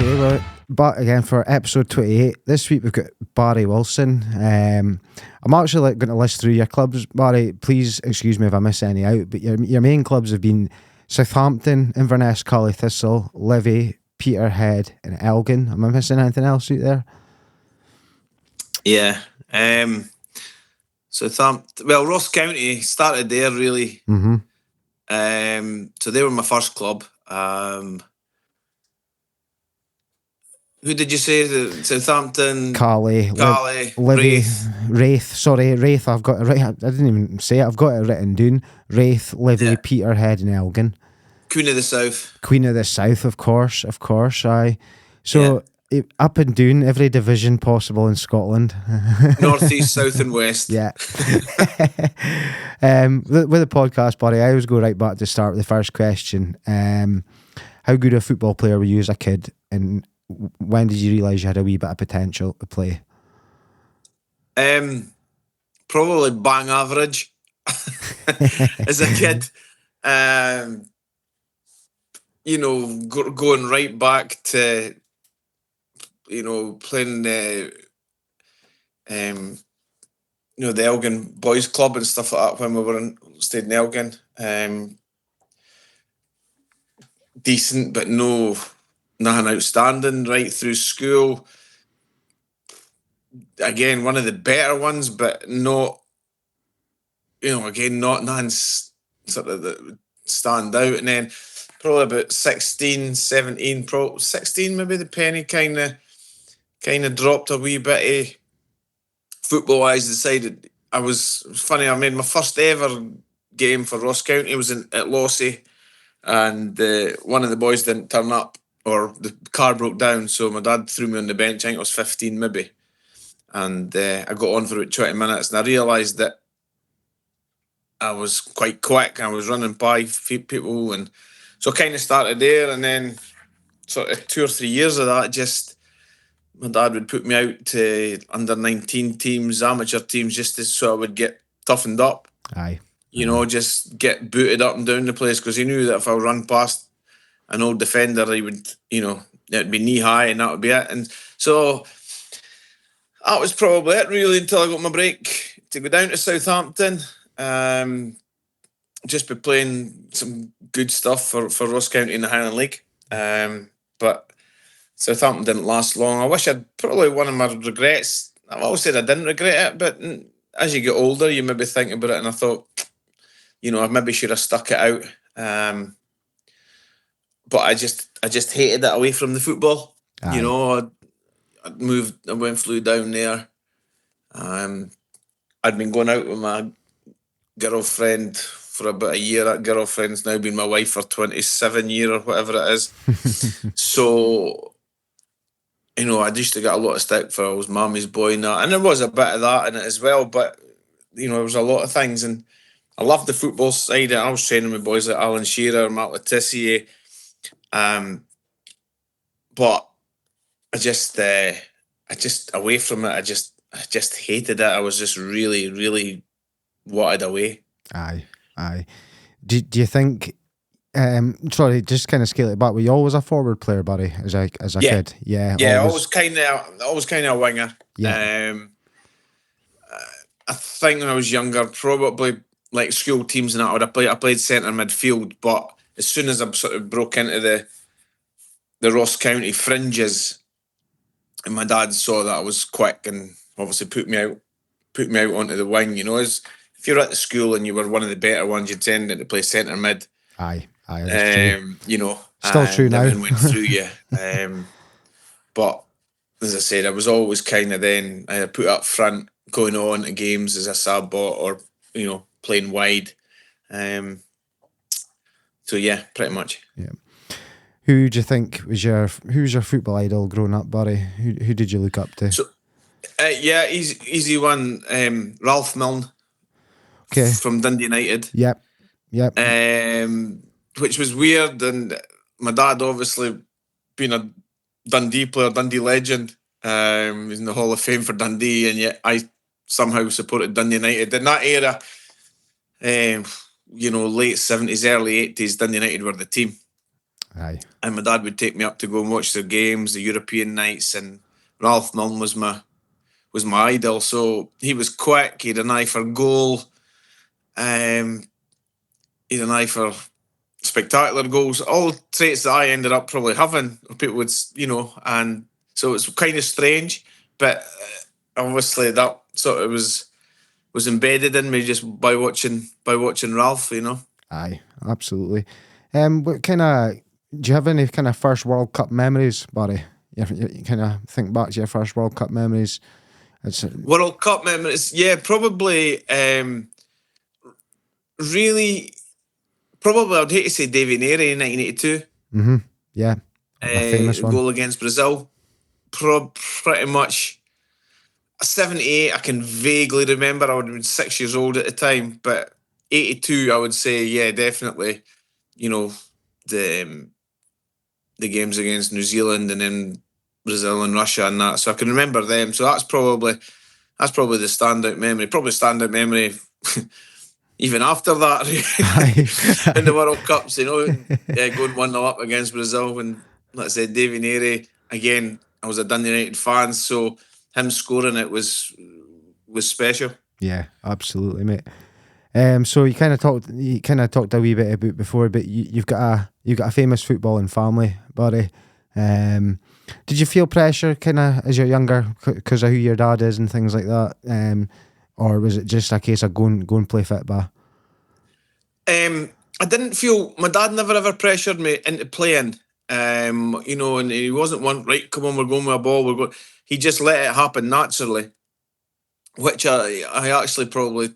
Okay, well, back again for episode 28. This week we've got Barry Wilson. I'm actually going to list through your clubs, Barry. Please excuse me if I miss any out, but your main clubs have been Southampton, Inverness, Cully Thistle, Livy, Peterhead and Elgin. Am I missing anything else out there? Yeah. Southampton, well, Ross County started there really. Mm-hmm. So they were my first club. Who did you say? Southampton, Carly, Livy, Wraith. Sorry, Wraith. I've got it right. I didn't even say it. I've got it written down. Wraith, Livy, yeah. Peterhead, and Elgin. Queen of the South. Queen of the South, of course. Aye. So up and down every division possible in Scotland. North, east, south, and west. Yeah. With the podcast, Barry, I always go right back to start with the first question. How good a football player were you as a kid, and when did you realise you had a wee bit of potential to play? Probably bang average as a kid. Going right back to, playing the Elgin Boys Club and stuff like that when we were stayed in Elgin. Decent, but nothing outstanding right through school. Again, one of the better ones, but not, not nothing sort of that stand out. And then probably about 16, 17, 16 maybe the penny kind of dropped a wee bit. Football-wise, decided I made my first ever game for Ross County was at Lossy, and one of the boys didn't turn up, or the car broke down, so my dad threw me on the bench. I think I was 15 maybe, and I got on for about 20 minutes, and I realised that I was quite quick. I was running by people, and so I kind of started there, and then sort of 2 or 3 years of that, my dad would put me out to under 19 teams, amateur teams, just so I would get toughened up. Aye. Just get booted up and down the place, because he knew that if I run past an old defender, he would, it'd be knee high and that would be it. And so that was probably it really until I got my break to go down to Southampton. Just be playing some good stuff for Ross County in the Highland League. But Southampton didn't last long. I wish probably one of my regrets. I've always said I didn't regret it, but as you get older, you maybe think about it, and I thought, I maybe should have stuck it out. But I just hated it away from the football. Aye. I flew down there. I'd been going out with my girlfriend for about a year. That girlfriend's now been my wife for 27 years or whatever it is. So, I used to get a lot of stick for I was Mammy's boy and that. And there was a bit of that in it as well. But, there was a lot of things. And I loved the football side. I was training with boys like Alan Shearer, Matt Letitia. But I just away from it, I just hated it. I was just really, really wanted away. Aye. Do you think? Sorry, just kind of scale it back. Were you always a forward player, Barry, as a kid? Yeah. Always kind of a winger. Yeah. I think when I was younger, probably like school teams and that, I played centre midfield. But as soon as I sort of broke into the Ross County fringes, and my dad saw that I was quick, and obviously put me out onto the wing. As if you're at the school and you were one of the better ones, you'd tend to play centre mid. Aye. True. Still true now. Everything went through you. But as I said, I was always kind of then put up front, going on to games as a sub or playing wide. So yeah, pretty much. Yeah. Who do you think who's your football idol growing up, Barry? Who did you look up to? So, easy one. Ralph Milne. Okay. From Dundee United. Yep. Which was weird, and my dad obviously being a Dundee player, Dundee legend. He's in the Hall of Fame for Dundee, and yet I somehow supported Dundee United in that era. Late 70s, early 80s, Dundee United were the team. Aye. And my dad would take me up to go and watch the games, the European nights, and Ralph Milne was my idol. So he was quick, he had an eye for goal, he had an eye for spectacular goals, all traits that I ended up probably having, people would, and so it's kind of strange, but obviously that sort of was embedded in me just by watching Ralph, Aye, absolutely. What kind of do you have any kind of first World Cup memories, Barry? You kind of think back to your first World Cup memories. It's World Cup memories, yeah, probably. Really, probably I'd hate to say Davy Neri in 1982. yeah, a famous The one. goal against Brazil. Pretty much 78, I can vaguely remember. I would have been 6 years old at the time, but 82, I would say, yeah, definitely. The the games against New Zealand and then Brazil and Russia and that. So I can remember them. So that's probably the standout memory. Probably standout memory even after that Aye, in the World Cups, going 1-0 up against Brazil when, like I said, Davy Neri, again, I was a Dundee United fan, so him scoring it was special. yeah, absolutely, mate. So you kind of talked a wee bit about before, but you've got a famous footballing family, Barry. Did you feel pressure kind of as you're younger because of who your dad is and things like that, or was it just a case of go and play football? I didn't feel, my dad never ever pressured me into playing. And he wasn't one, right, come on, we're going with a ball, we're going. He just let it happen naturally, which I actually probably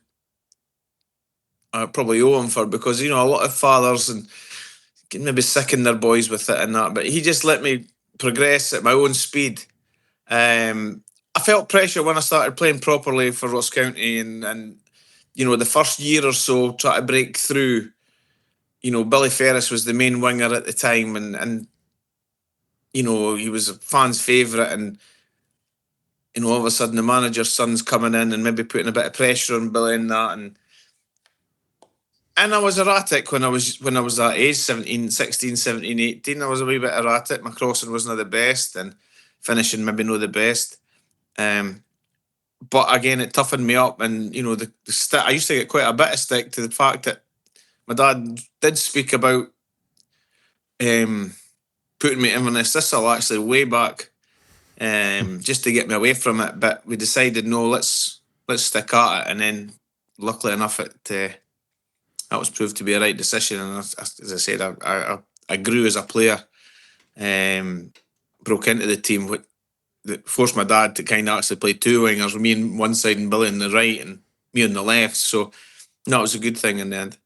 owe him for, because a lot of fathers and can maybe sicken their boys with it and that, but he just let me progress at my own speed. I felt pressure when I started playing properly for Ross County, and the first year or so, try to break through. Billy Ferris was the main winger at the time, and he was a fan's favourite, and all of a sudden the manager's son's coming in and maybe putting a bit of pressure on Billy and that, and I was erratic when I was that age, 17, 16, 17, 18. I was a wee bit erratic. My crossing wasn't the best, and finishing maybe not the best. But again, it toughened me up, and I used to get quite a bit of stick to the fact that my dad did speak about putting me in Inverness Thistle actually way back, just to get me away from it. But we decided no, let's stick at it, and then luckily enough, that was proved to be a right decision. And as I said, I grew as a player, broke into the team, that forced my dad to kind of actually play two wingers, me on one side and Billy on the right and me on the left. So no, it was a good thing in the end.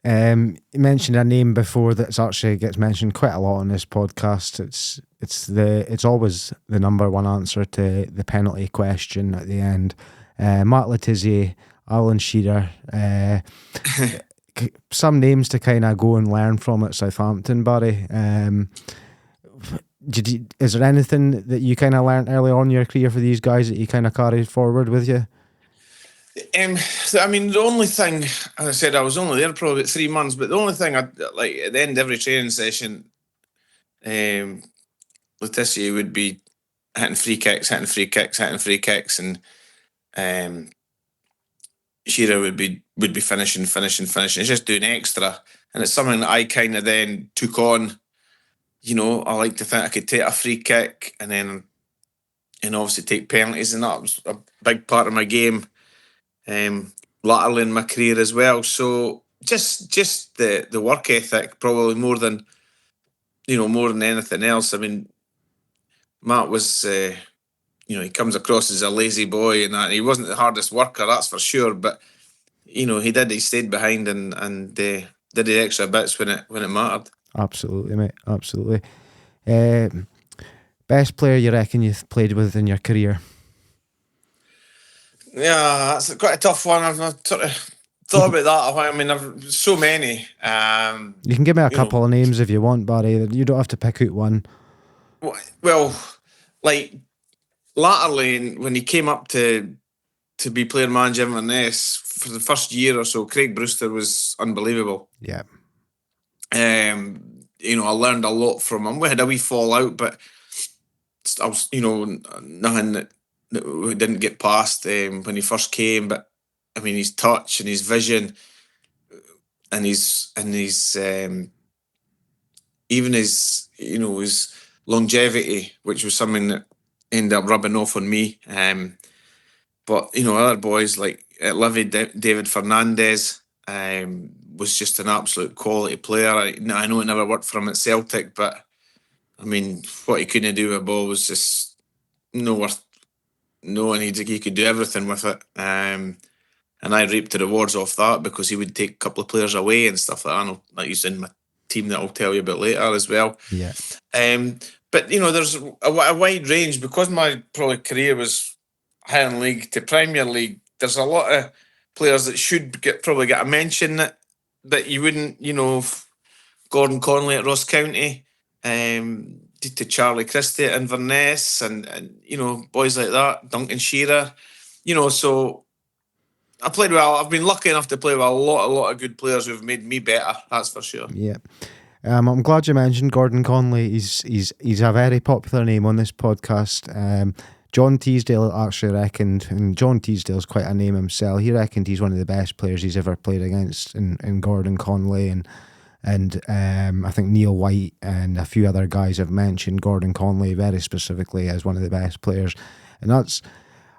You mentioned a name before that's actually gets mentioned quite a lot on this podcast. It's always the number one answer to the penalty question at the end. Mark Letizia, Alan Shearer, some names to kind of go and learn from at Southampton, Barry. Is there anything that you kind of learned early on in your career for these guys that you kind of carried forward with you? The only thing, as I said, I was only there probably about 3 months, but the only thing I'd like at the end of every training session, Letizia would be hitting free kicks, and Shearer would be finishing. It's just doing extra, and it's something that I kind of then took on. I like to think I could take a free kick and then, obviously take penalties, and that was a big part of my game. Laterally in my career as well. So just the work ethic, probably more than anything else. I mean, Matt was, he comes across as a lazy boy and that. He wasn't the hardest worker, that's for sure. But he stayed behind and did the extra bits when it mattered. Absolutely, mate. Absolutely. Best player you reckon you've played with in your career? Yeah, that's quite a tough one. I've sort of thought about that a while. I mean, I've so many. You can give me a couple of names if you want, Barry. You don't have to pick out one. Well, like latterly, when he came up to be player manager in Inverness for the first year or so, Craig Brewster was unbelievable. Yeah. I learned a lot from him. We had a wee fallout, but I was, nothing that we didn't get past when he first came. But I mean, his touch and his vision, and his even his longevity, which was something that ended up rubbing off on me. But other boys like Livy, David Fernandez, was just an absolute quality player. I know it never worked for him at Celtic, but I mean, what he couldn't do with a ball was just no worth knowing. He could do everything with it. And I reaped the rewards off that, because he would take a couple of players away and stuff like that. I know, like he's in my team that I'll tell you about later as well. Yeah. But there's a wide range, because my probably career was Highland League to Premier League. There's a lot of players that should probably get a mention that you wouldn't. Gordon Conley at Ross County, to Charlie Christie at Inverness, and boys like that, Duncan Shearer. So I played well. I've been lucky enough to play with a lot of good players who've made me better. That's for sure. Yeah. I'm glad you mentioned Gordon Conley. He's a very popular name on this podcast. John Teasdale actually reckoned, and John Teasdale's quite a name himself, he reckoned he's one of the best players he's ever played against in Gordon Conley, and I think Neil White and a few other guys have mentioned Gordon Conley very specifically as one of the best players. And that's,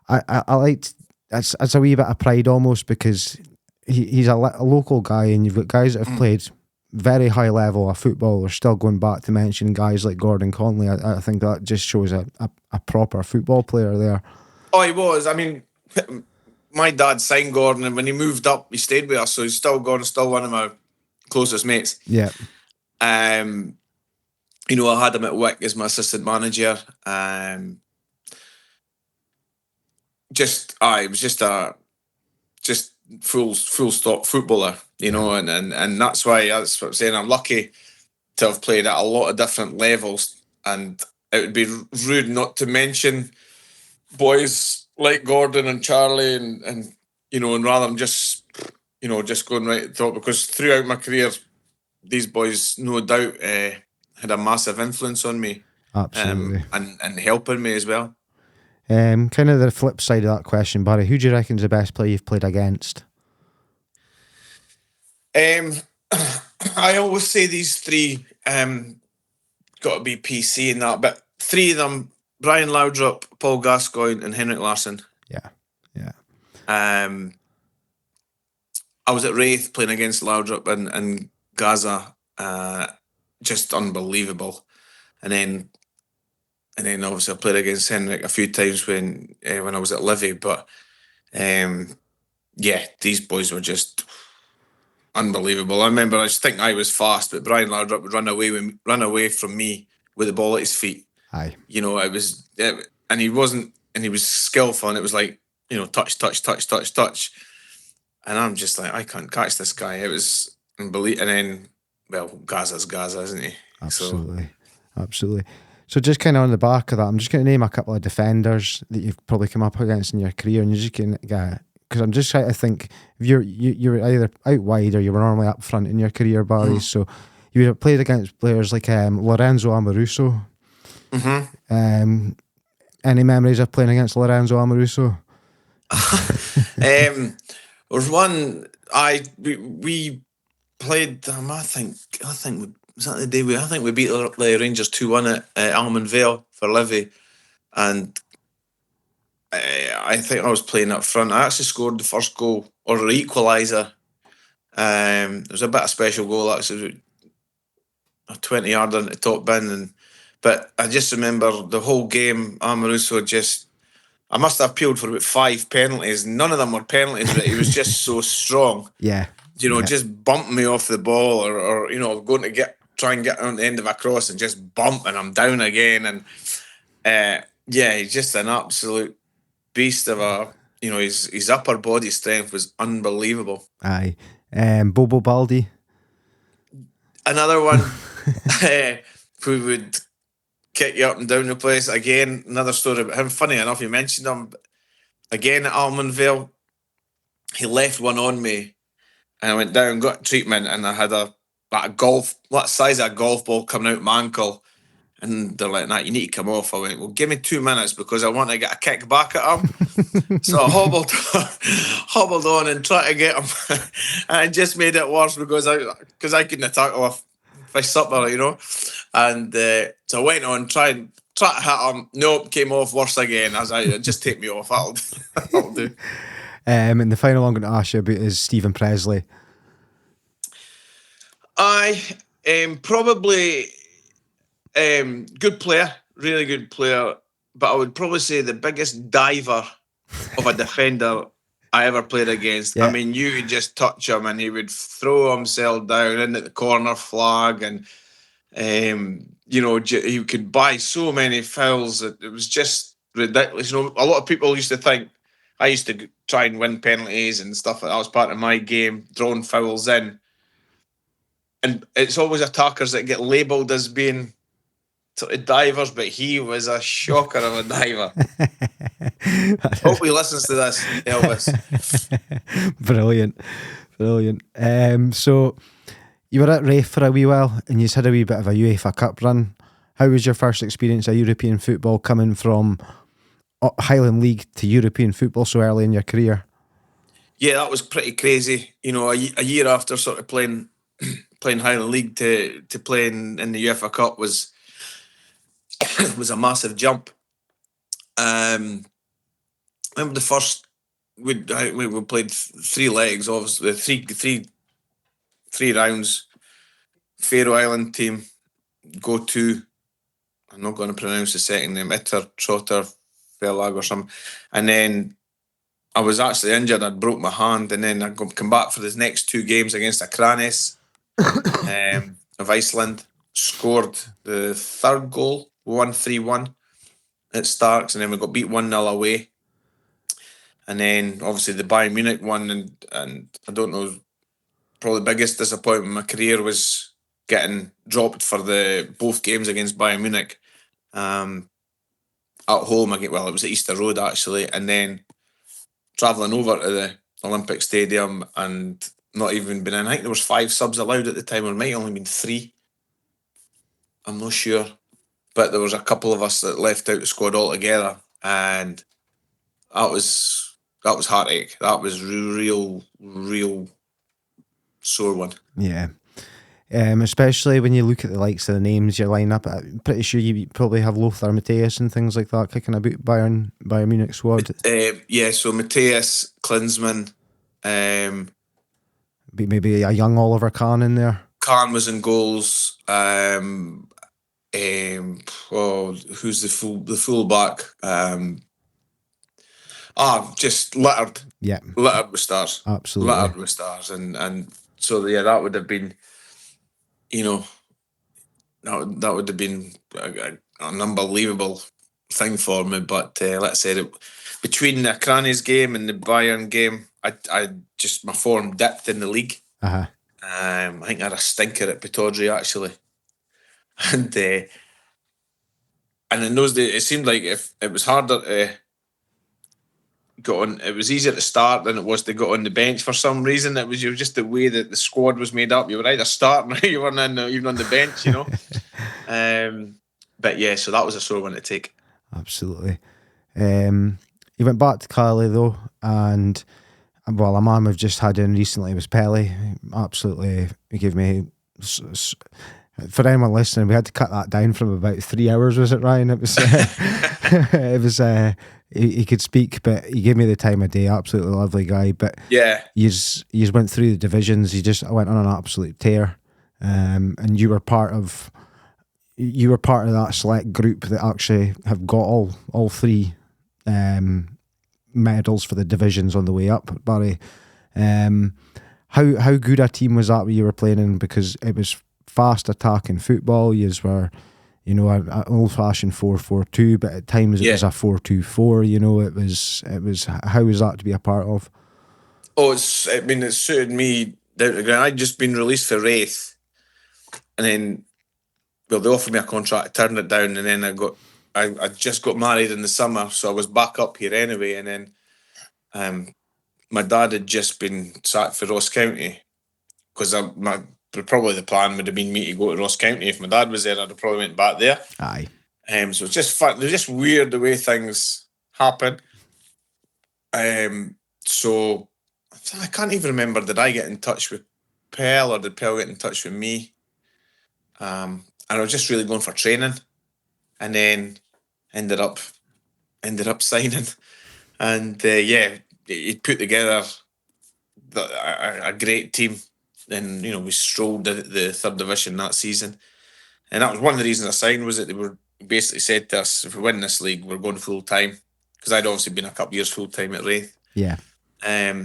I liked, that's a wee bit of pride almost, because he's a local guy, and you've got guys that have played very high level of football. We're still going back to mention guys like Gordon Conley. I think that just shows a proper football player there. Oh, he was. I mean, my dad signed Gordon, and when he moved up, he stayed with us, so he's still one of my closest mates. Yeah. I had him at Wick as my assistant manager. He was just full stop footballer, and that's what I'm saying. I'm lucky to have played at a lot of different levels, and it would be rude not to mention boys like Gordon and Charlie, and and rather than just going right at the top, because throughout my career, these boys no doubt had a massive influence on me. Absolutely. And helping me as well. Kind of the flip side of that question, Barry, who do you reckon is the best player you've played against? I always say these three got to be PC in that, but three of them: Brian Laudrup, Paul Gascoigne, and Henrik Larsson. Yeah. I was at Wraith playing against Laudrup and Gaza, just unbelievable. And then obviously I played against Henrik a few times when I was at Livy, but these boys were just unbelievable. I remember, I just think I was fast, but Brian Laudrup would run away from me with the ball at his feet. Aye. And he was skillful, and it was like, touch. And I'm just like, I can't catch this guy. It was unbelievable. And then, well, Gaza's Gaza, isn't he? Absolutely. So just kind of on the back of that, I'm just going to name a couple of defenders that you've probably come up against in your career, and you're just going to, because I'm just trying to think, if you're either out wide or you were normally up front in your career, Barry. So you would have played against players like Lorenzo Amoruso. Mm-hmm. Any memories of playing against Lorenzo Amoruso? There was one we played. I think was that the day we beat the Rangers 2-1 at Almond Vale for Livy, and I think I was playing up front. I actually scored the first goal, or the equaliser. It was a bit of a special goal, actually, a 20-yarder in the top bin, but I just remember the whole game, Amoruso I must have appealed for about 5 penalties. None of them were penalties, but he was just so strong. Yeah. Just bumping me off the ball, or going to try and get on the end of a cross and just bump, and I'm down again. And he's just an absolute beast of his upper body strength was unbelievable. Aye. Bobo Baldi. Another one who would kick you up and down the place. Again, another story about him. Funny enough, you mentioned him. Again at Almond Vale, he left one on me, and I went down, got treatment, and I had a like a golf, what size of a golf ball coming out my ankle. And they're like, nah, you need to come off. I went, well, give me 2 minutes because I want to get a kick back at him. So I hobbled on and tried to get him. And it just made it worse because I couldn't tackle a fish supper, you know. And so I went on, tried to hit him. Nope, came off worse again. I was like, just take me off. That'll do. And the final I'm going to ask you about is Stephen Presley. Probably good player, really good player. But I would probably say the biggest diver of a defender I ever played against. Yeah. I mean, you could just touch him and he would throw himself down in at the corner flag, and he could buy so many fouls that it was just ridiculous. You know, a lot of people used to think I used to try and win penalties and stuff like that. Was part of my game, throwing fouls in, and it's always attackers that get labelled as being sort of divers, but he was a shocker of a diver. Hope he listens to this, Elvis. Brilliant. So you were at Raith for a wee while and you had a wee bit of a UEFA Cup run. How was your first experience of European football, coming from Highland League to European football so early in your career? Yeah, that was pretty crazy. You know, a year after sort of playing Highland League to playing in the UEFA Cup was a massive jump. I remember the first we played 3 legs, obviously three rounds. Faroe Island team go to, I'm not going to pronounce the second name, Itter Trotter Fellag or something, and then I was actually injured. I'd broke my hand, and then I come back for the next 2 games against Akranes of Iceland. Scored the 3rd goal, 1-3-1 at Starks, and then we got beat 1-0 away. And then obviously the Bayern Munich one, and I don't know, probably the biggest disappointment in my career was getting dropped for the both games against Bayern Munich. At home, it was at Easter Road actually, and then travelling over to the Olympic Stadium and not even been in. I think there was 5 subs allowed at the time, or it might have only been 3. I'm not sure. But there was a couple of us that left out the squad altogether, and that was heartache. That was real sore one. Yeah. Especially when you look at the likes of the names you line up, I'm pretty sure you probably have Lothar Matthäus and things like that kicking about Bayern Munich squad. Yeah, so Matthäus, Klinsmann, maybe a young Oliver Kahn in there. Kahn was in goals. Who's the fullback? Just littered. Yeah, littered with stars. Absolutely, littered with stars, and so yeah, that would have been, you know, that would have been an unbelievable thing for me. But let's say that between the Crannies game and the Bayern game, I just, my form dipped in the league. Uh-huh. I think I had a stinker at Pittodrie actually, and in those days it seemed like if it was harder to got on, it was easier to start than it was to get on the bench for some reason. It was just the way that the squad was made up. You were either starting or you weren't even on the bench, you know. But yeah, so that was a sore one to take. Absolutely. You went back to Cali though, and well, a man we've just had in recently was Pelly. Absolutely, he gave me. For anyone listening, we had to cut that down from about 3 hours. Was it, Ryan? It was. It was. He could speak, but he gave me the time of day. Absolutely lovely guy. But yeah, you went through the divisions. He just went on an absolute tear, and you were part of that select group that actually have got all 3 medals for the divisions on the way up. Barry, how good a team was that you were playing in? Because it was fast attacking football. Yous were, you know, an old-fashioned 4-4-2, but at times it was a 4-2-4. You know, it was. How was that to be a part of? Oh, it suited me down to the ground. I'd just been released for Raith, and then, well, they offered me a contract. I turned it down, and then I just got married in the summer, so I was back up here anyway. And then, my dad had just been sacked for Ross County because probably the plan would have been me to go to Ross County. If my dad was there, I'd have probably went back there. Aye. So it's just fun. They're just weird the way things happen. So I can't even remember, did I get in touch with Pearl or did Pearl get in touch with me? And I was just really going for training, and then ended up signing. And he put together a great team. And we strolled the third division that season, and that was one of the reasons I signed. Was that they were basically said to us, if we win this league, we're going full time, because I'd obviously been a couple of years full time at Wraith. Yeah.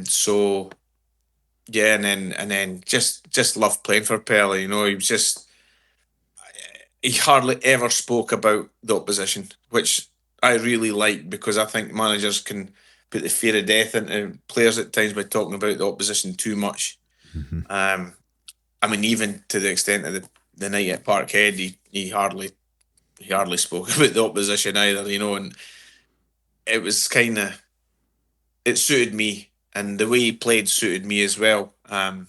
So yeah, and then just loved playing for Pele. He was just, he hardly ever spoke about the opposition, which I really like, because I think managers can put the fear of death into players at times by talking about the opposition too much. Mm-hmm. I mean, even to the extent of the night at Parkhead, he hardly spoke about the opposition either, and it was it suited me, and the way he played suited me as well. And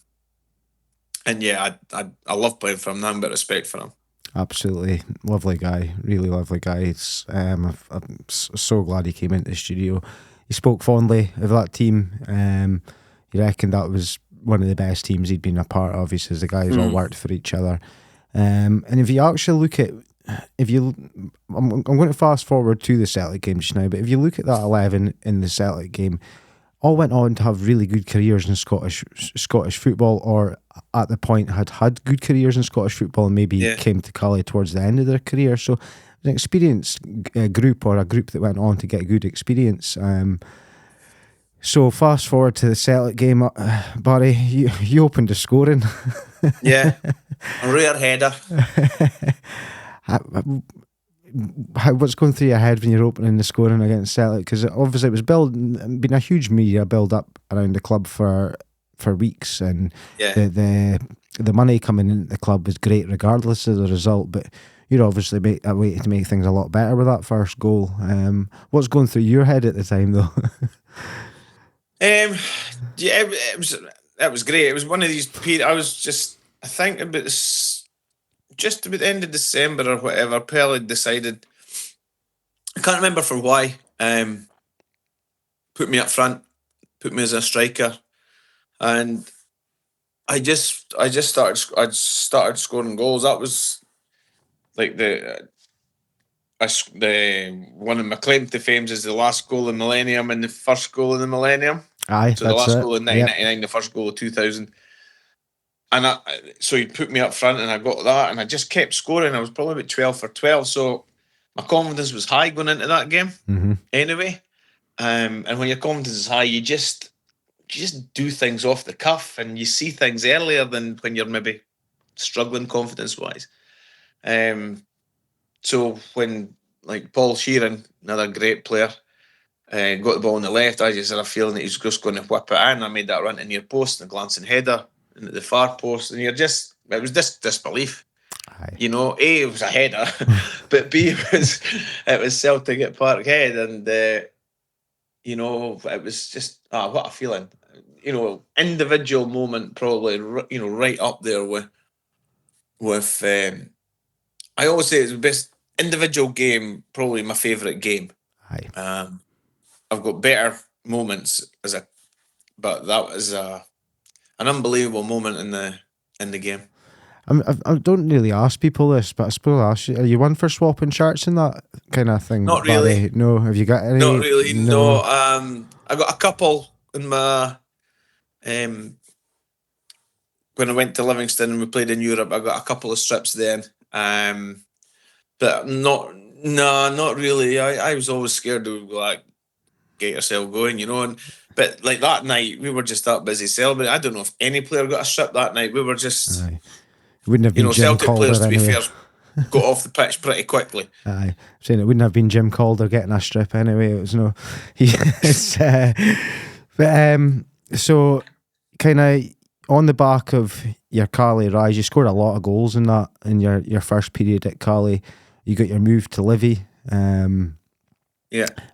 yeah, I love playing for him. Nothing but respect for him. Absolutely lovely guy, really lovely guy. I'm so glad he came into the studio. He spoke fondly of that team. He reckoned that was one of the best teams he'd been a part of. He says the guys all worked for each other. And if you actually look at, I'm going to fast forward to the Celtic game just now, but if you look at that 11 in the Celtic game, all went on to have really good careers in Scottish football, or at the point had good careers in Scottish football, and maybe came to Cully towards the end of their career. So an experienced group, or a group that went on to get good experience. So fast forward to the Celtic game, Barry, you opened the scoring. Yeah, a rare header. What's going through your head when you're opening the scoring against Celtic? Because obviously it was been a huge media build up around the club for weeks, and the money coming into the club was great regardless of the result. But you'd obviously make a way to make things a lot better with that first goal. What's going through your head at the time, though? It was great. It was one of these periods. I think about this, just about the end of December or whatever, Pele decided, I can't remember for why, put me up front, put me as a striker, and I started scoring goals. That was like the one of my claim to fame is the last goal in Millennium and the first goal in the Millennium. Aye, so the last goal in 1999, the first goal of 2000. And so he put me up front, and I got that, and I just kept scoring. I was probably about 12 for 12, so my confidence was high going into that game. Anyway. And when your confidence is high, you just do things off the cuff, and you see things earlier than when you're maybe struggling confidence-wise. So when, like, Paul Sheeran, another great player, got the ball on the left, I just had a feeling that he was just going to whip it in. I made that run to near post and a glancing header into the far post, and it was just disbelief. Aye. A, it was a header, but B, it was Celtic at Parkhead, and it was just what a feeling. Individual moment, probably right up there with I always say it's the best individual game, probably my favourite game. Aye. I've got better moments but that was an unbelievable moment in the game. I don't really ask people this, but I suppose I'll ask you, are you one for swapping shirts and that kind of thing? Not really. Barry? No. Have you got any? Not really. No. I got a couple in my when I went to Livingston and we played in Europe. I got a couple of strips then, but not really. I was always scared to get yourself going, but like that night we were just that busy celebrating. I don't know if any player got a strip that night. We were just. Aye. Wouldn't have been Jim Celtic Calder players, to be anyway. fair, got off the pitch pretty quickly. Aye, I'm saying it wouldn't have been Jim Calder getting a strip anyway. It was no. So kind of on the back of your Carly rise, you scored a lot of goals in your first period at Carly. You got your move to Livy.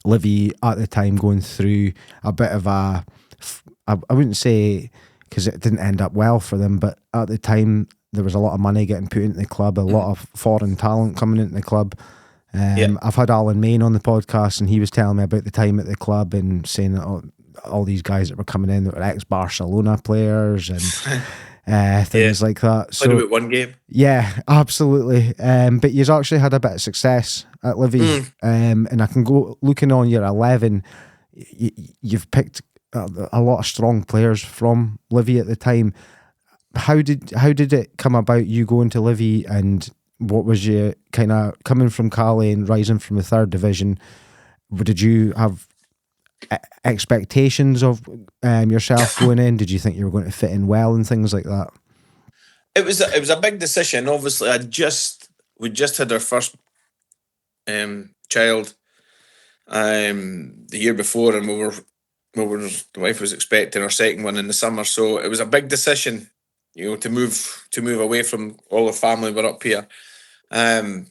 Livy at the time going through a bit of I wouldn't say because it didn't end up well for them. But at the time, there was a lot of money getting put into the club, a lot of foreign talent coming into the club. I've had Alan Main on the podcast, and he was telling me about the time at the club and saying that all these guys that were coming in that were ex-Barcelona players and things like that. Played about one game. Yeah, absolutely. But you've actually had a bit of success at Livy, and I can go looking on your 11. You've picked a lot of strong players from Livy at the time. How did it come about you going to Livy, and what was you kind of coming from Cali and rising from the third division? Did you have expectations of yourself going in? Did you think you were going to fit in well and things like that? It was a big decision. Obviously, we just had our first child the year before, and the wife was expecting our second one in the summer. So it was a big decision, to move away from all the family. We're up here, and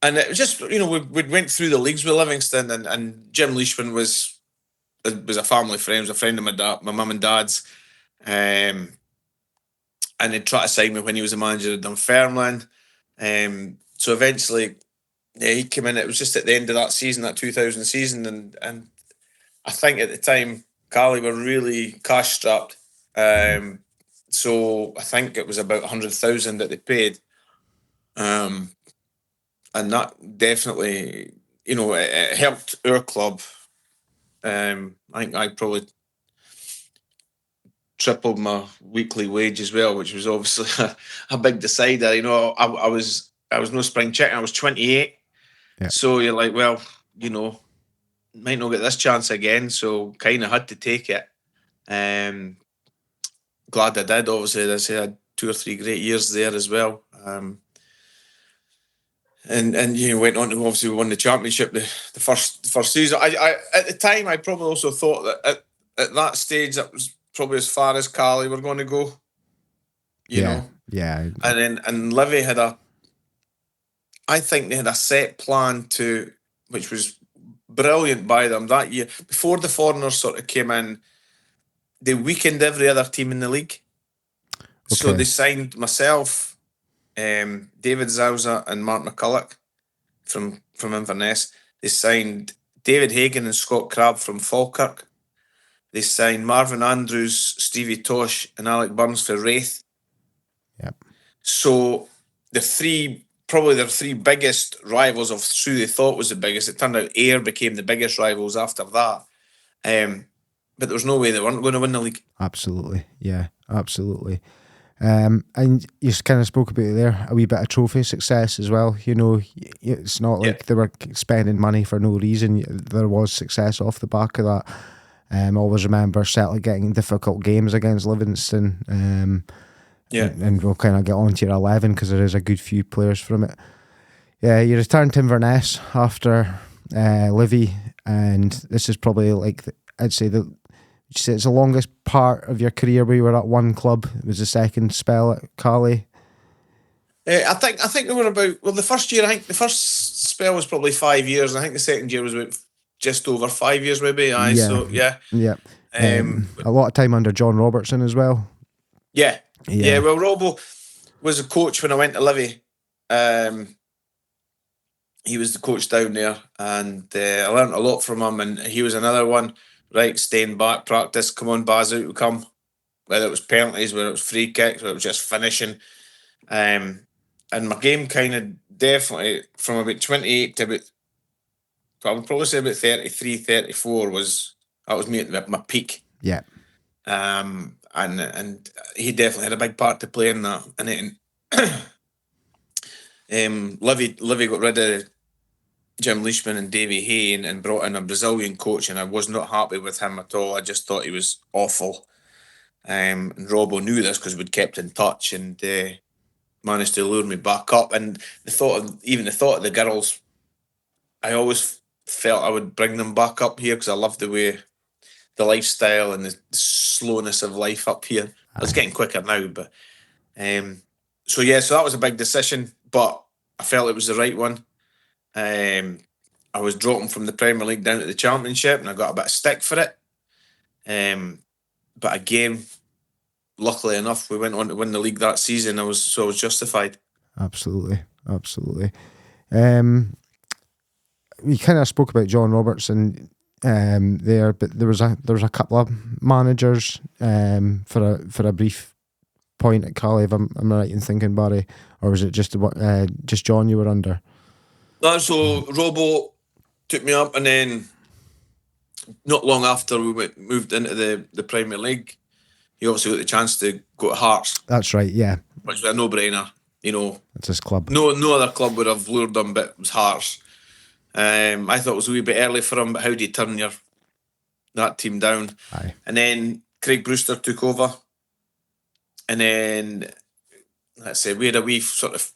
it was just we went through the leagues with Livingston, and Jim Leishman was a family friend, was a friend of my mum and dad's, and he'd try to sign me when he was a manager at Dunfermline. So eventually, he came in. It was just at the end of that season, that 2000 season, and I think at the time Cali were really cash strapped. So I think it was about 100,000 that they paid, and that definitely, it helped our club. I think I probably tripled my weekly wage as well, which was obviously a big decider. I was no spring chicken. I was 28, so you're like, well, might not get this chance again. So kind of had to take it. Glad I did. Obviously, I had 2 or 3 great years there as well. And went on to obviously won the championship the first season. I at the time I probably also thought that at that stage that was probably as far as Cali were going to go. You know. Yeah. And Livy I think they had a set plan which was brilliant by them that year. Before the foreigners sort of came in, they weakened every other team in the league. Okay. So they signed myself, David Zauza and Mark McCulloch from Inverness. They signed David Hagan and Scott Crabb from Falkirk. They signed Marvin Andrews, Stevie Tosh and Alec Burns for Wraith. Yep. So their three biggest rivals of who they thought was the biggest. It turned out Ayr became the biggest rivals after that. But there was no way they weren't going to win the league. Absolutely. Yeah, absolutely. And you kind of spoke about it there, a wee bit of trophy success as well. It's not like they were spending money for no reason. There was success off the back of that. I always remember Celtic getting difficult games against Livingston. And we'll kind of get on to your 11 because there is a good few players from it. Yeah, you returned to Inverness after Livy, and this is probably I'd say it's the longest part of your career where you were at one club. It was the second spell at Cali. I think we were about, the first year, I think the first spell was probably 5 years. I think the second year was about just over 5 years maybe. Yeah. A lot of time under John Robertson as well. Yeah. Well, Robbo was a coach when I went to Livy. He was the coach down there, and I learned a lot from him, and he was another one. Right, staying back, practice, come on, Baz, out we come. Whether it was penalties, whether it was free kicks, whether it was just finishing. And my game kind of definitely, from about 28 to about, I would probably say about 33, 34 that was me at my peak. Yeah. And he definitely had a big part to play in that. And Livy got rid of Jim Leishman and Davy Hay and brought in a Brazilian coach, and I was not happy with him at all. I just thought he was awful. And Robbo knew this because we'd kept in touch and managed to lure me back up. And the thought of the girls, I always felt I would bring them back up here because I love the lifestyle and the slowness of life up here. It's getting quicker now, but so that was a big decision, but I felt it was the right one. I was dropping from the Premier League down to the Championship, and I got a bit of stick for it. But again, luckily enough, we went on to win the league that season. I was justified. Absolutely. We kind of spoke about John Robertson there, but there was a couple of managers for a brief point at Cali, if I'm right in thinking, Barry, or was it just John you were under? No, so Robo took me up, and then not long after we moved into the Premier League, he obviously got the chance to go to Hearts. That's right, yeah. Which was a no-brainer, you know. It's his club. No other club would have lured him, but it was Hearts. I thought it was a wee bit early for him, but how do you turn that team down? Aye. And then Craig Brewster took over. And then, let's say, we had a wee sort of...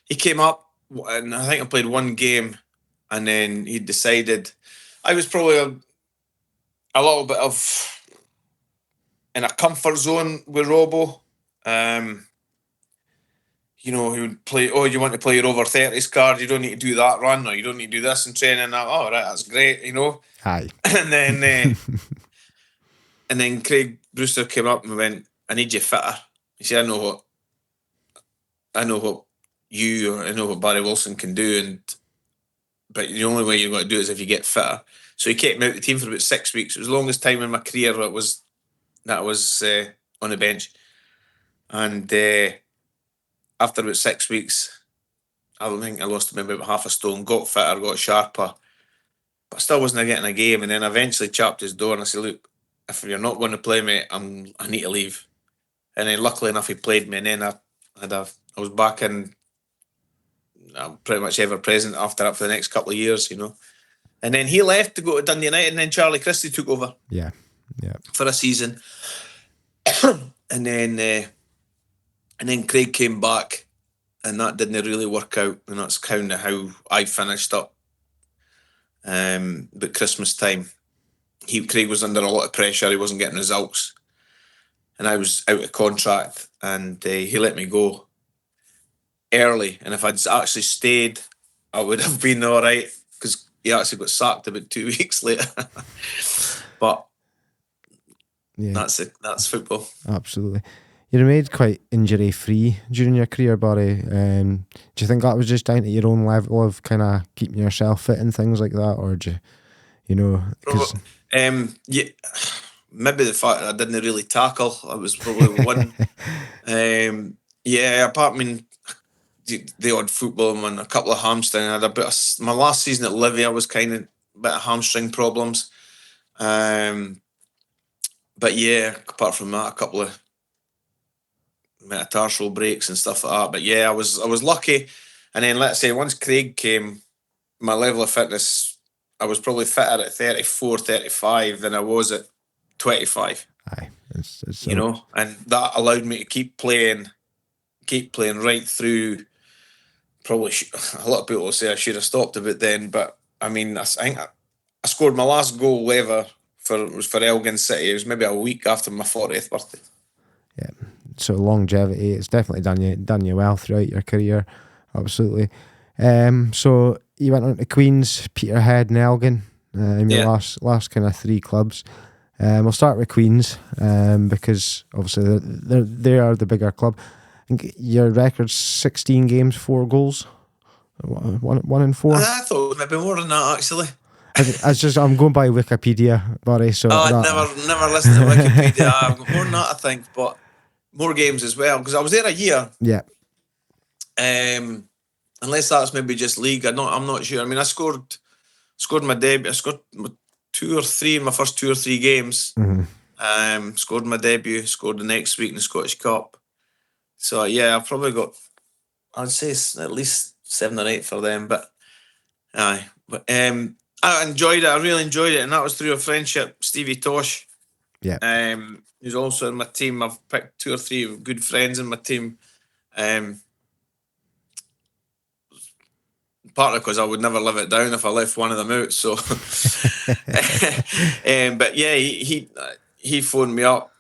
He came up, and I think I played one game, and then he decided... I was probably a little bit of... in a comfort zone with Robo. You know, he would play, you want to play your over 30s card, you don't need to do that run, or you don't need to do this in training. Oh, right, that's great, you know. Aye. And then Craig Brewster came up and went, I need you fitter. He said, I know what Barry Wilson can do, but the only way you're going to do it is if you get fitter. So he kept me out of the team for about 6 weeks. It was the longest time in my career that I was on the bench. And after about 6 weeks, I think I lost maybe about half a stone, got fitter, got sharper, but still wasn't getting a game. And then eventually chapped his door, and I said, look, if you're not going to play me, I need to leave. And then luckily enough, he played me, and then I was back in pretty much ever present after that for the next couple of years, you know. And then he left to go to Dundee United, and then Charlie Christie took over. Yeah. For a season. And then Craig came back, and that didn't really work out, and that's kind of how I finished up. But Christmas time, Craig was under a lot of pressure. He wasn't getting results, and I was out of contract, and he let me go early. And if I'd actually stayed, I would have been all right, because he actually got sacked about 2 weeks later. But yeah, that's it. That's football. Absolutely. You remained quite injury free during your career, Barry. Do you think that was just down to your own level of kind of keeping yourself fit and things like that, or do you know? Yeah, maybe the fact that I didn't really tackle. I was probably one. Apart from the odd football and a couple of hamstring, I had a bit. My last season at Livy, I was kind of a bit of hamstring problems. But yeah, apart from that, a couple of metatarsal breaks and stuff like that. But yeah, I was lucky. And then let's say once Craig came, my level of fitness, I was probably fitter at 34, 35 than I was at 25. Aye, it's you know, and that allowed me to keep playing right through. Probably a lot of people will say I should have stopped a bit then, but I mean, I think I scored my last goal ever for Elgin City. It was maybe a week after my 40th birthday. Yeah, so longevity, it's definitely done you well throughout your career, absolutely. So you went on to Queen's, Peterhead, and Elgin in your last kind of three clubs. We'll start with Queen's because obviously they are the bigger club. I think your record's 16 games, 4 goals, 1 in 4. I thought it was maybe more than that actually. I'm going by Wikipedia, Barry. So I'd never listened to Wikipedia. I've got more than that, I think, but more games as well because I was there a year. Yeah. Unless that's maybe just league, I'm not sure. I mean, I scored my debut. I scored my first 2 or 3 games. Mm-hmm. Scored my debut. Scored the next week in the Scottish Cup. So yeah, I've probably got, I'd say at least 7 or 8 for them. But I enjoyed it. I really enjoyed it, and that was through a friendship. Stevie Tosh. Yeah. Who's also in my team. I've picked 2 or 3 good friends in my team. Partly because I would never live it down if I left one of them out. So, but yeah, he phoned me up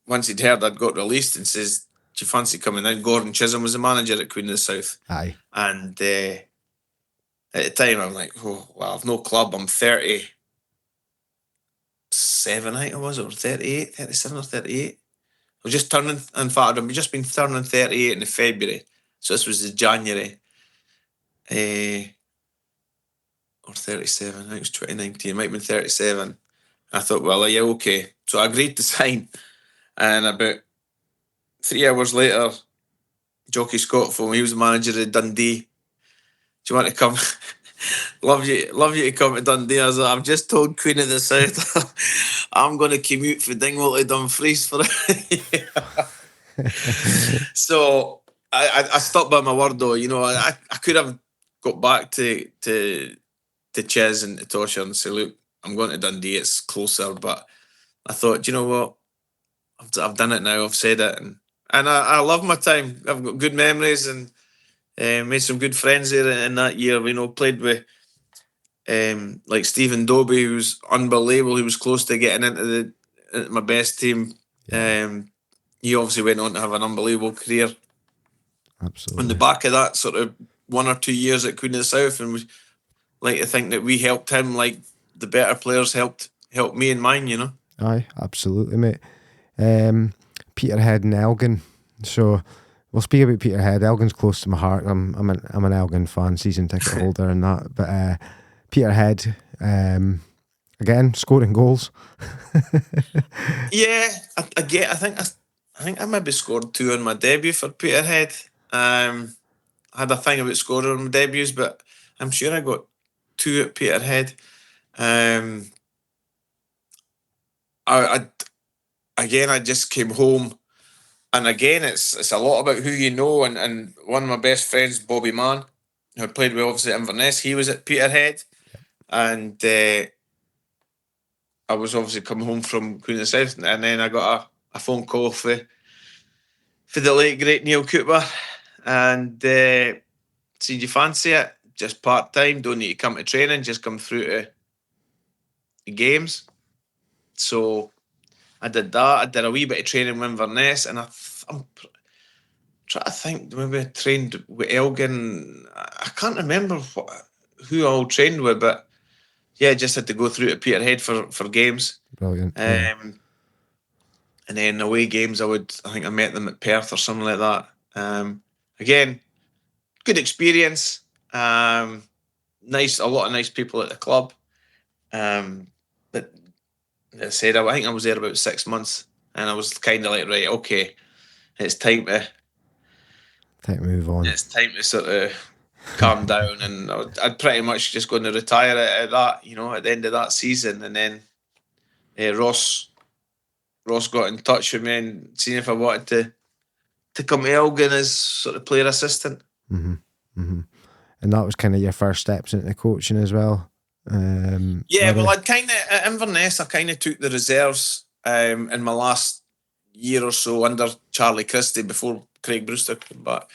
once he'd heard I'd got released and says, "Do you fancy coming in?" Gordon Chisholm was the manager at Queen of the South. Aye. And at the time, I'm like, oh, well, I've no club. I'm 37, I think I was, or 38, 37 or 38. was just turning, in fact, I'd just been turning 38 in February. So this was the January. Or 37, I think it was 2019, it might have been 37. I thought, well, yeah, okay. So I agreed to sign. And about 3 hours later, Jockey Scott phoned me. He was the manager of Dundee. Do you want to come? love you to come to Dundee. I was like, I've just told Queen of the South I'm going to commute from Dingwall to Dumfries for a year. So I stuck by my word, though. You know, I could have got back to Ches and to Tosha and say, look, I'm going to Dundee, it's closer. But I thought, you know what? I've done it now. I've said it. And I love my time. I've got good memories and made some good friends there in that year. You know, played with like Stephen Dobie, who was unbelievable. He was close to getting into my best team. Yeah. He obviously went on to have an unbelievable career. Absolutely. On the back of that sort of 1 or 2 years at Queen of the South, and we like to think that we helped him like the better players helped me and mine, you know. Aye, absolutely, mate. Peterhead and Elgin. So we'll speak about Peterhead. Elgin's close to my heart. I'm an Elgin fan, season ticket holder, and that. But Peterhead, again, scoring goals. Yeah, I think I maybe scored 2 on my debut for Peterhead. I had a thing about scoring on my debuts, but I'm sure I got 2 at Peterhead. I just came home, and again, it's a lot about who you know. And one of my best friends, Bobby Mann, who played with obviously Inverness, he was at Peterhead, and I was obviously coming home from Queen of the South, and then I got a phone call for the late great Neil Cooper, and said, "Do you fancy it? Just part time. Don't need to come to training. Just come through to the games." So I did that. I did a wee bit of training with Inverness, and I'm trying to think. Maybe I trained with Elgin. I can't remember who I all trained with, but yeah, just had to go through to Peterhead for games. Brilliant. And then away games, I think I met them at Perth or something like that. Again, good experience. Nice, a lot of nice people at the club. But as I said, I think I was there about 6 months, and I was kind of like, right, okay, it's time to move on. It's time to sort of calm down, and I'd pretty much just going to retire at that, you know, at the end of that season. And then Ross got in touch with me and seen if I wanted to come to Elgin as sort of player assistant. Mm-hmm. Mm-hmm. And that was kind of your first steps into coaching as well. Well, I'd kind of at Inverness, I kind of took the reserves in my last year or so under Charlie Christie before Craig Brewster came back.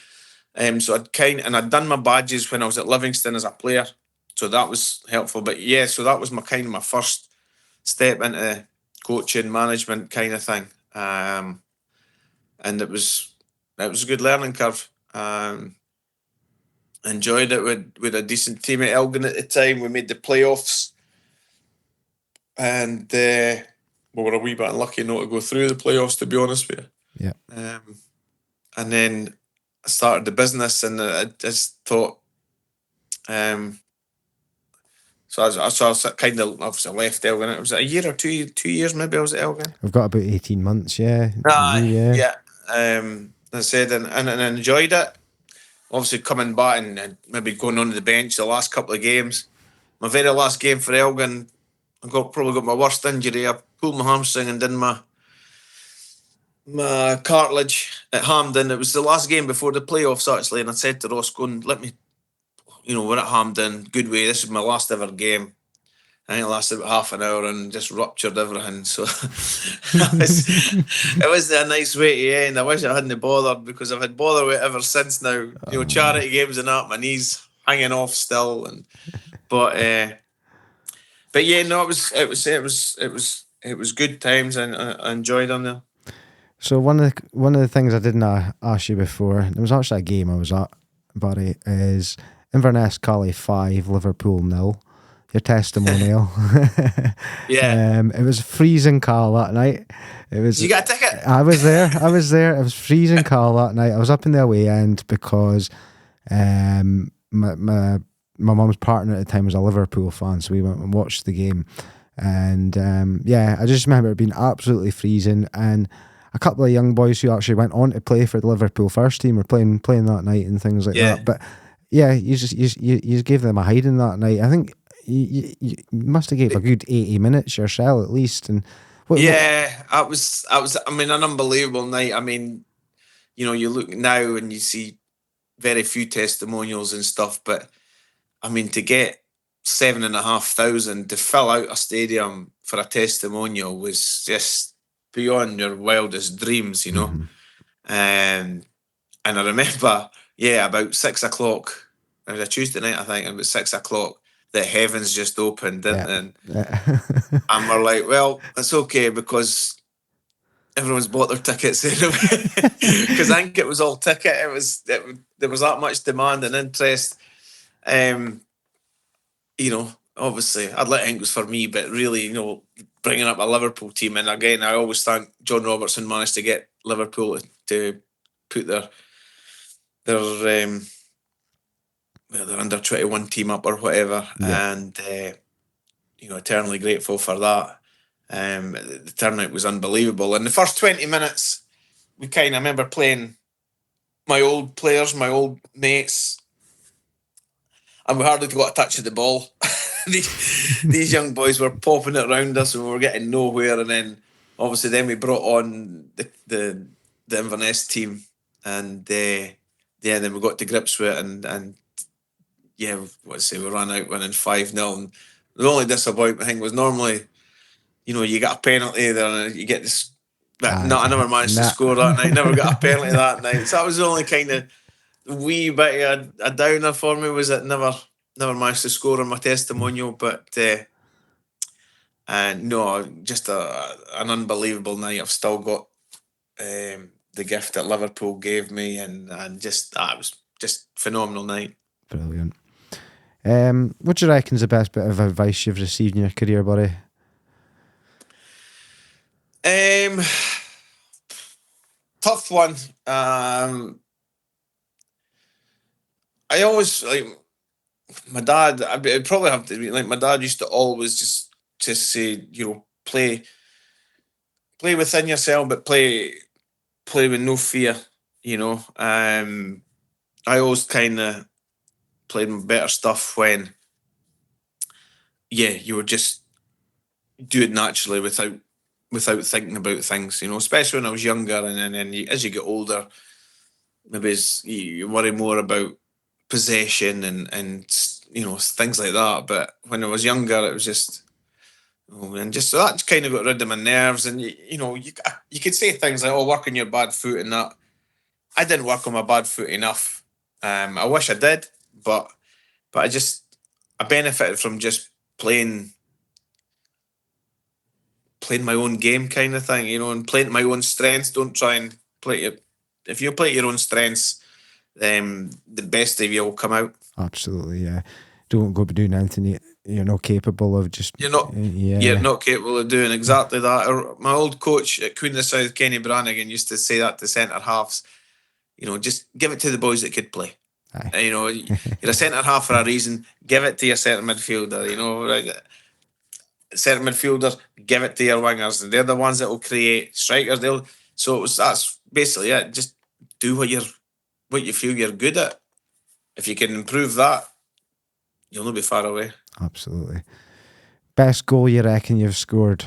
So I'd done my badges when I was at Livingston as a player, so that was helpful. But yeah, so that was my first step into coaching, management kind of thing, and it was a good learning curve. Enjoyed it with a decent team at Elgin at the time. We made the playoffs, and we were a wee bit unlucky not to go through the playoffs, to be honest with you. Yeah. And then I started the business, and I just thought, so I was kind of obviously left Elgin. It was a year or 2 years maybe I was at Elgin. I've got about 18 months, yeah. Yeah. I said, and I enjoyed it. Obviously coming back and maybe going on the bench the last couple of games. My very last game for Elgin, I probably got my worst injury. I pulled my hamstring and did my cartilage at Hampden. It was the last game before the playoffs, actually, and I said to Ross, let me, we're at Hampden, good way, this is my last ever game. I think it lasted about half an hour and just ruptured everything. So it was a nice way to end. I wish I hadn't bothered, because I've had bother with it ever since now. Charity games and that, my knees hanging off still. But yeah, no, it was good times, and I enjoyed them there. So one of the things I didn't ask you before, there was actually a game I was at, Barry, is Inverness Cali 5, Liverpool 0. your testimonial. Yeah. It was freezing cold that night. It was. Did you get a ticket? I was there. I was there. It was freezing cold that night. I was up in the away end because my mum's partner at the time was a Liverpool fan, so we went and watched the game. And yeah, I just remember it being absolutely freezing, and a couple of young boys who actually went on to play for the Liverpool first team were playing that night and things like Yeah. that. But yeah, you just gave them a hiding that night. I think you must have gave a good 80 minutes yourself at least. And Yeah, I mean, an unbelievable night. I mean, you look now and you see very few testimonials and stuff, but I mean, to get 7,500 to fill out a stadium for a testimonial was just beyond your wildest dreams. Mhm. And I remember, yeah, about 6 o'clock. It was a Tuesday night, I think, and about 6 o'clock, the heavens just opened, didn't Yeah. it? And Yeah. and we're like, well, it's okay because everyone's bought their tickets anyway. Because I think it was all ticket. There was that much demand and interest. Um, Obviously, I'd like to think it was for me, but really, bringing up a Liverpool team, and again, I always thank John Robertson managed to get Liverpool to put their under 21 team up or whatever, Yeah. and eternally grateful for that. The turnout was unbelievable. In the first 20 minutes, we kind of remember playing my old players, my old mates, and we hardly got a touch of the ball. these young boys were popping it around us and we were getting nowhere. And then obviously then we brought on the Inverness team, and yeah, then we got to grips with it, and yeah, we ran out winning 5-0. And the only disappointing thing was normally, you get a penalty there and you get this. But no, I never managed to Nah. score that night. Never got a penalty that night. So that was the only kind of wee bit of a downer for me, was that never managed to score on my testimonial. But no, just an unbelievable night. I've still got the gift that Liverpool gave me, and just it was just phenomenal night. Brilliant. What do you reckon's the best bit of advice you've received in your career, buddy? Tough one. I always like my dad. I'd probably have to be like my dad used to always just say, play within yourself, but play with no fear. I always kind of played better stuff when, yeah, you were just do it naturally without thinking about things. Especially when I was younger, and then as you get older, maybe you worry more about possession and things like that. But when I was younger, it was just. Oh, and just so that kind of got rid of my nerves, and you could say things like, "Oh, work on your bad foot," and that. I didn't work on my bad foot enough. I wish I did, but I benefited from just playing my own game kind of thing, and playing my own strengths. Don't try and play it. If you play your own strengths, the best of you will come out. Absolutely, yeah. Don't go doing anything you're not capable of. Just You're not capable of doing exactly that. My old coach at Queen of the South, Kenny Brannigan, used to say that to centre halves. Just give it to the boys that could play. Aye. You're a centre half for a reason. Give it to your centre midfielder. Centre midfielders, give it to your wingers. They're the ones that will create. Strikers, that's basically it. Just do what you feel you're good at. If you can improve that, you'll not be far away. Absolutely. Best goal you reckon you've scored?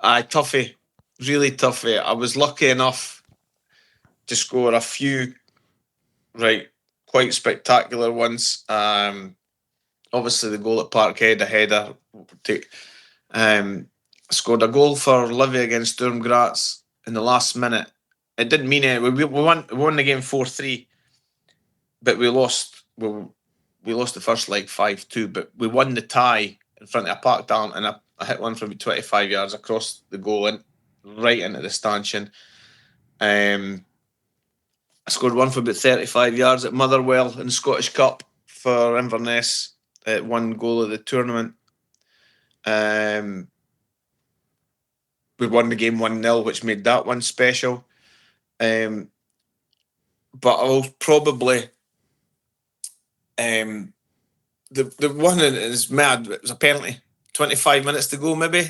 Aye, toughie. Really toughie. I was lucky enough to score a few, quite spectacular ones. Obviously, the goal at Parkhead, a header. Scored a goal for Livy against Sturm Graz in the last minute. It didn't mean it. We won the game 4-3, but we lost. We lost the first leg 5-2, but we won the tie in front of a park down, and I hit one from 25 yards across the goal and right into the stanchion. I scored one from about 35 yards at Motherwell in the Scottish Cup for Inverness. one goal of the tournament. We won the game 1-0, which made that one special. But I'll probably the one that is mad. It was a penalty. 25 minutes to go, maybe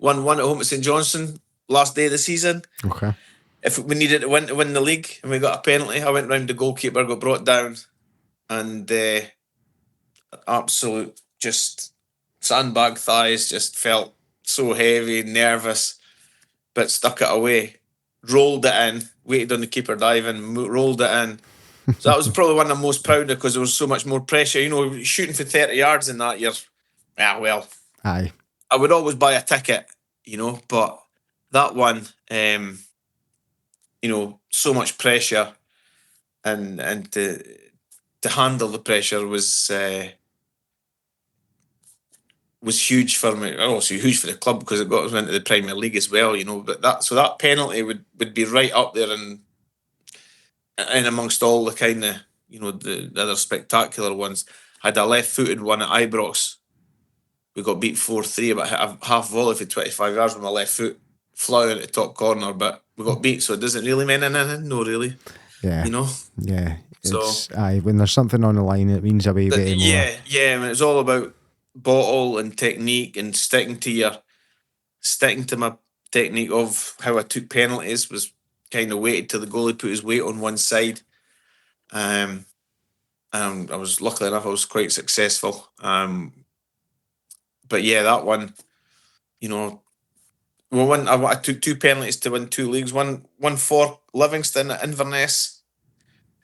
1-1 at home at St Johnstone, last day of the season. Okay. If we needed to win the league, and we got a penalty, I went round the goalkeeper, got brought down, and absolute just sandbag thighs, just felt so heavy, nervous, but stuck it away, rolled it in, waited on the keeper diving, rolled it in. So that was probably one I'm most proud of, because there was so much more pressure. You know, shooting for 30 yards in that, Aye. I would always buy a ticket, you know, but that one, you know, so much pressure, and to handle the pressure was huge for me. Also huge for the club, because it got us into the Premier League as well, you know. But that penalty would be right up there and amongst all the kind of, you know, the other spectacular ones. I had a left-footed one at Ibrox. We got beat 4-3, but hit a half volley for 25 yards with my left foot, flying into the top corner, but we got beat, so it doesn't really mean anything. No, really. Yeah. You know? Yeah. It's, when there's something on the line, it means a way more. Yeah. I mean, it's all about bottle and technique, and sticking to my technique of how I took penalties, was kind of waited till the goalie put his weight on one side. And I was, luckily enough, I was quite successful. But yeah, that one, you know, I took 2 penalties to win 2 leagues. One for Livingston at Inverness,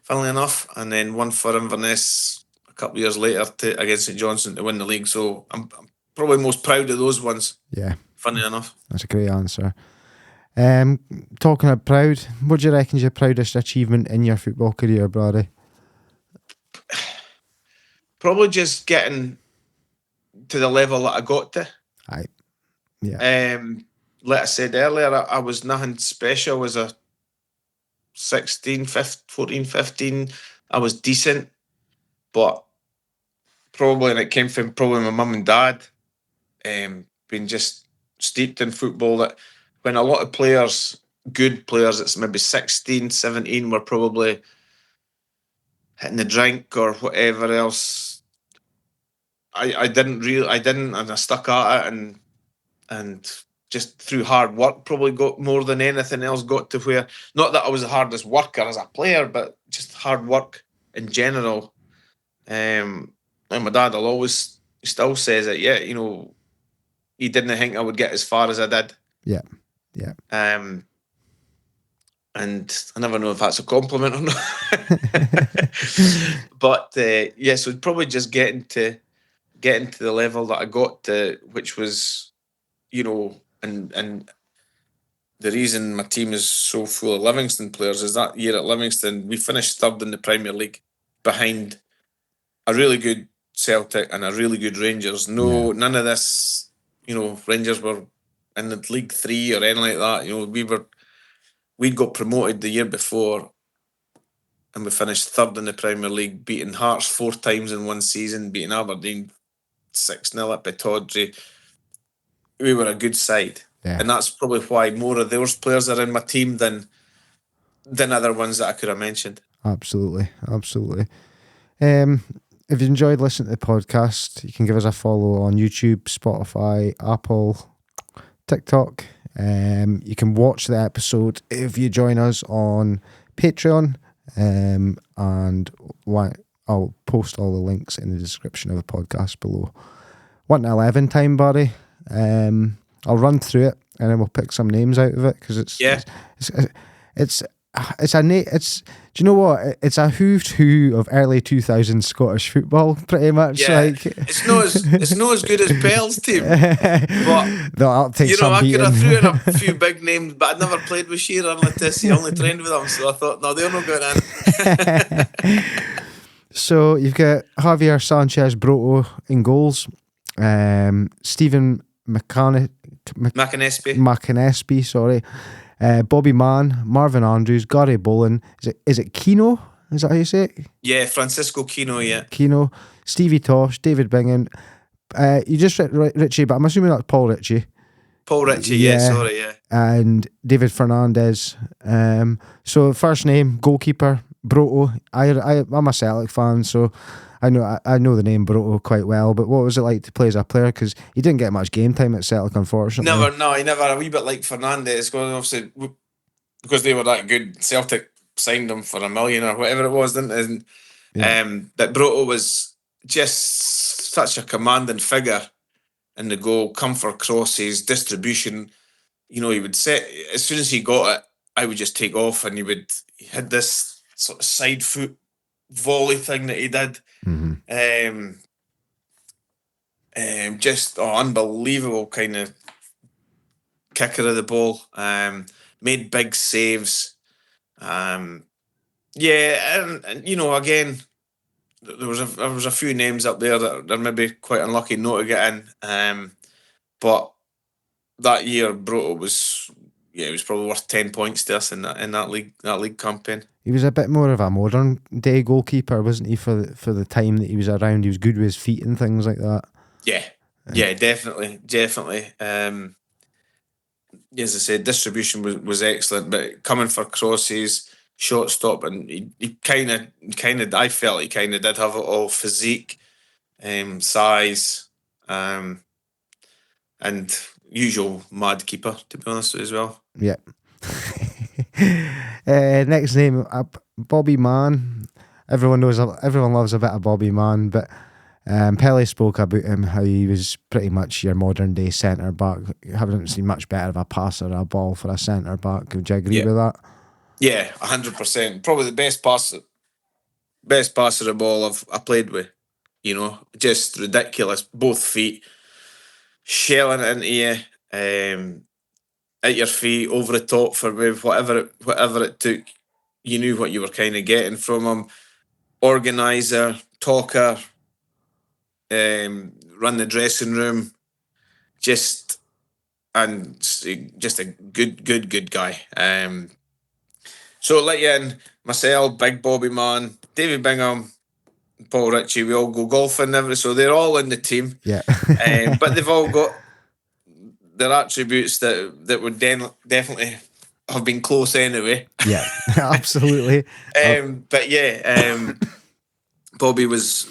funnily enough, and then one for Inverness a couple of years later against St Johnstone to win the league. So I'm probably most proud of those ones. Yeah. Funny enough. That's a great answer. Talking about proud, what do you reckon is your proudest achievement in your football career, Brady? Probably just getting to the level that I got to. Aye. Yeah. Like I said earlier, I was nothing special as a 14, 15. I was decent, but probably, and it came from probably my mum and dad, being just steeped in football, that when a lot of players, good players, it's maybe 16, 17, were probably hitting the drink or whatever else, I didn't, and I stuck at it, and just through hard work, probably got more than anything else, got to where, not that I was the hardest worker as a player, but just hard work in general. And my dad still says it, yeah, you know, he didn't think I would get as far as I did. Yeah. And I never know if that's a compliment or not. But so probably just getting to the level that I got to, which was, you know, and the reason my team is so full of Livingston players is that year at Livingston, we finished 3rd in the Premier League, behind a really good Celtic and a really good Rangers. None of this, you know, Rangers were in the League 3 or anything like that. You know, we'd got promoted the year before, and we finished 3rd in the Premier League, beating Hearts 4 times in one season, beating Aberdeen 6-0 at Pittodrie. We were a good side. Yeah. And that's probably why more of those players are in my team than other ones that I could have mentioned. Absolutely. If you enjoyed listening to the podcast, you can give us a follow on YouTube, Spotify, Apple, TikTok. You can watch the episode if you join us on Patreon, and I'll post all the links in the description of the podcast below. 1 to 11 time, Barry. I'll run through it and then we'll pick some names out of it, because do you know what? It's a who's who of early 2000s Scottish football, pretty much. Yeah, like it's not as good as Pell's team, but that'll take you know, some I beating. could have threw in a few big names, but I'd never played with Shearer and Letizia. I only trained with them, so I thought, no, they're not going in. So you've got Javier Sanchez Broto in goals, Stephen McAnespie, sorry. Bobby Mann, Marvin Andrews, Gary Boland. Is it Kino? Is that how you say it? Yeah, Francisco Kino, yeah. Kino. Stevie Tosh, David Bingham. You just said Ritchie, but I'm assuming that's Paul Ritchie. Paul Ritchie, yeah, sorry, yeah. And David Fernandez. So first name, goalkeeper, Broto. I'm a Celtic fan, so I know the name Broto quite well. But what was it like to play as a player? Because he didn't get much game time at Celtic, unfortunately. He never. A wee bit like Fernandez, because obviously because they were that good, Celtic signed him for $1 million or whatever it was, didn't they? And, but Broto was just such a commanding figure in the goal, come for crosses, distribution. He would set, as soon as he got it, I would just take off, and he had this sort of side foot volley thing that he did. Just unbelievable kind of kicker of the ball. Made big saves. And again, there was a few names up there that are maybe quite unlucky not to get in. But that year, Broto was he was probably worth 10 points to us in that league campaign. He was a bit more of a modern day goalkeeper, wasn't he? For the time that he was around, he was good with his feet and things like that. Yeah, definitely. As I said, distribution was excellent, but coming for crosses, short stop, and he kind of I felt he kind of did have it all: physique, size, and usual mad keeper, to be honest, as well. Yeah. Next name, Bobby Mann. Everyone loves a bit of Bobby Mann, but Pele spoke about him, how he was pretty much your modern day centre back. Haven't seen much better of a passer or a ball for a centre back. Would you agree with that? Yeah, 100%. Probably the best passer of ball I played with. Just ridiculous. Both feet, shelling it into you, at your feet, over the top for whatever it took. You knew what you were kind of getting from him. Organizer, talker, run the dressing room, just a good guy. So let you in, myself, Big Bobby Mann, David Bingham, Paul Ritchie, we all go golfing, so they're all in the team. Yeah. But they've all got their attributes that would definitely have been close anyway. Yeah, absolutely. But yeah, Bobby was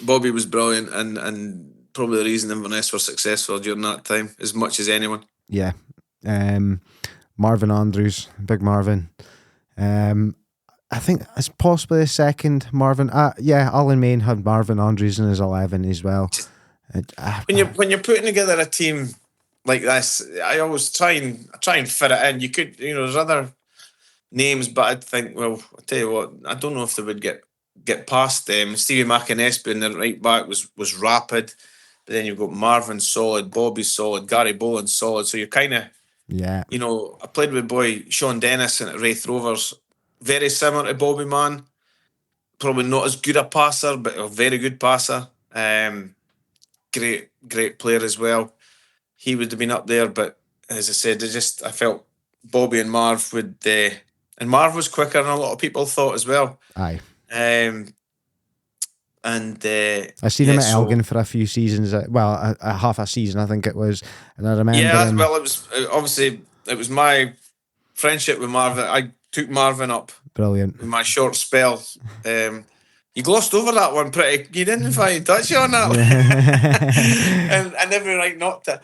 brilliant, and probably the reason Inverness were successful during that time as much as anyone. Yeah. Marvin Andrews, Big Marvin. I think it's possibly the second Marvin. Alan Main had Marvin Andrews in his 11 as well. When you're putting together a team like this, I always try and fit it in. You could, there's other names, but I'd think, well, I'll tell you what, I don't know if they would get past them. Stevie McInnesby in the right back was rapid, but then you've got Marvin solid, Bobby solid, Gary Boland solid. So you're kind of, I played with boy Sean Dennis at Wraith Rovers, very similar to Bobby Mann. Probably not as good a passer, but a very good passer. Great player as well. He would have been up there, but as I said, I felt Bobby and Marv would, and Marv was quicker than a lot of people thought as well. Aye. I seen him at Elgin for a few seasons. A half a season, I think it was, and I remember. Yeah, well, it was obviously it was my friendship with Marvin. I took Marvin up. Brilliant. In my short spell. You glossed over that one pretty. You didn't find touch on that one. And I never not to.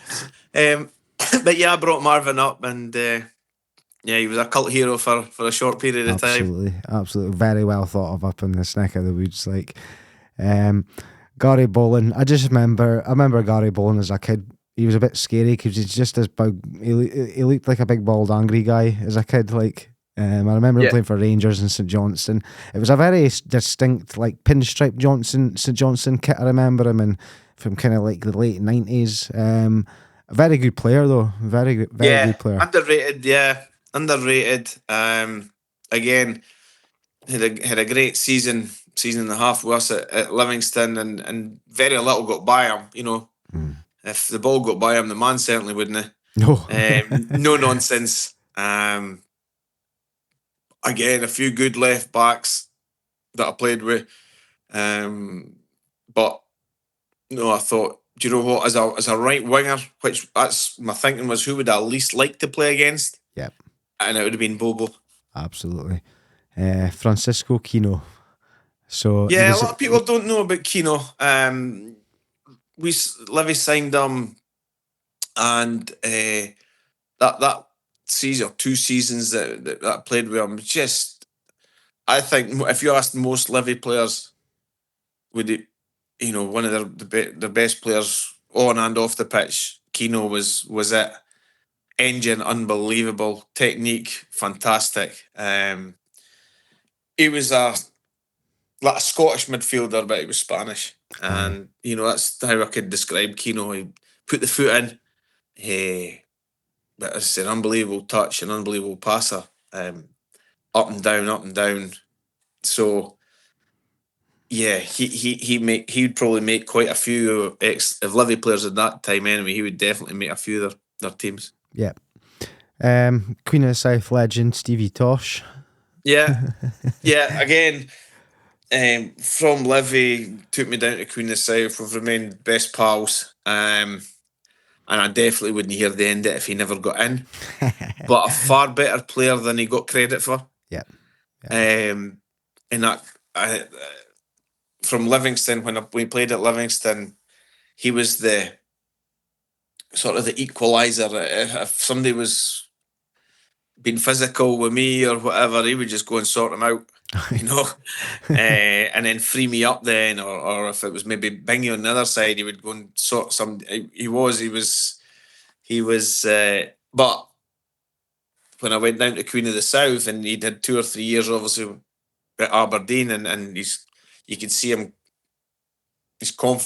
But yeah, I brought Marvin up, and he was a cult hero for a short period of time. Absolutely, very well thought of up in this neck of the woods. Like Gary Boland, I remember Gary Boland as a kid. He was a bit scary because he's just this big. He looked like a big, bald, angry guy as a kid. Like. I remember him playing for Rangers and St Johnstone. It was a very distinct, like pinstripe St Johnstone kit. I remember him, and from kind of like the late 90s. A very good player though, very good player. Underrated, underrated. Again, had a great season and a half with us at Livingston, and very little got by him. If the ball got by him, the man certainly wouldn't. No, no nonsense. Again, a few good left backs that I played with, but No, I thought, do you know what? As a right winger, which that's my thinking was, who would I least like to play against? Yep, And it would have been Bobo. absolutely. Francisco Kino. So he Yeah, a was. lot of people don't know about Keno. Livy signed him, and that season or 2 seasons that I played with him, just I think if you asked most Livy players, would it, one of their best players on and off the pitch, Keno was it. Engine, unbelievable technique, fantastic. He was like a Scottish midfielder, but he was Spanish, Aye. and that's how I could describe Keno. He put the foot in. But it's an unbelievable touch, an unbelievable passer, up and down, up and down. So yeah, he'd probably make quite a few if Livy players at that time anyway. He would definitely make a few of their teams. Yeah. Queen of the South legend Stevie Tosh. Yeah, yeah. Again, from Livy took me down to Queen of the South. We've remained best pals. And I definitely wouldn't hear the end of it if he never got in. But a far better player than he got credit for. Yeah. And that from Livingston, when we played at Livingston, he was the sort of the equaliser. If somebody was being physical with me or whatever, he would just go and sort them out, and then free me up then, or if it was maybe Bingy on the other side, he would go and sort some. He was. But when I went down to Queen of the South, and he'd had 2 or 3 years, obviously, at Aberdeen, and you could see him.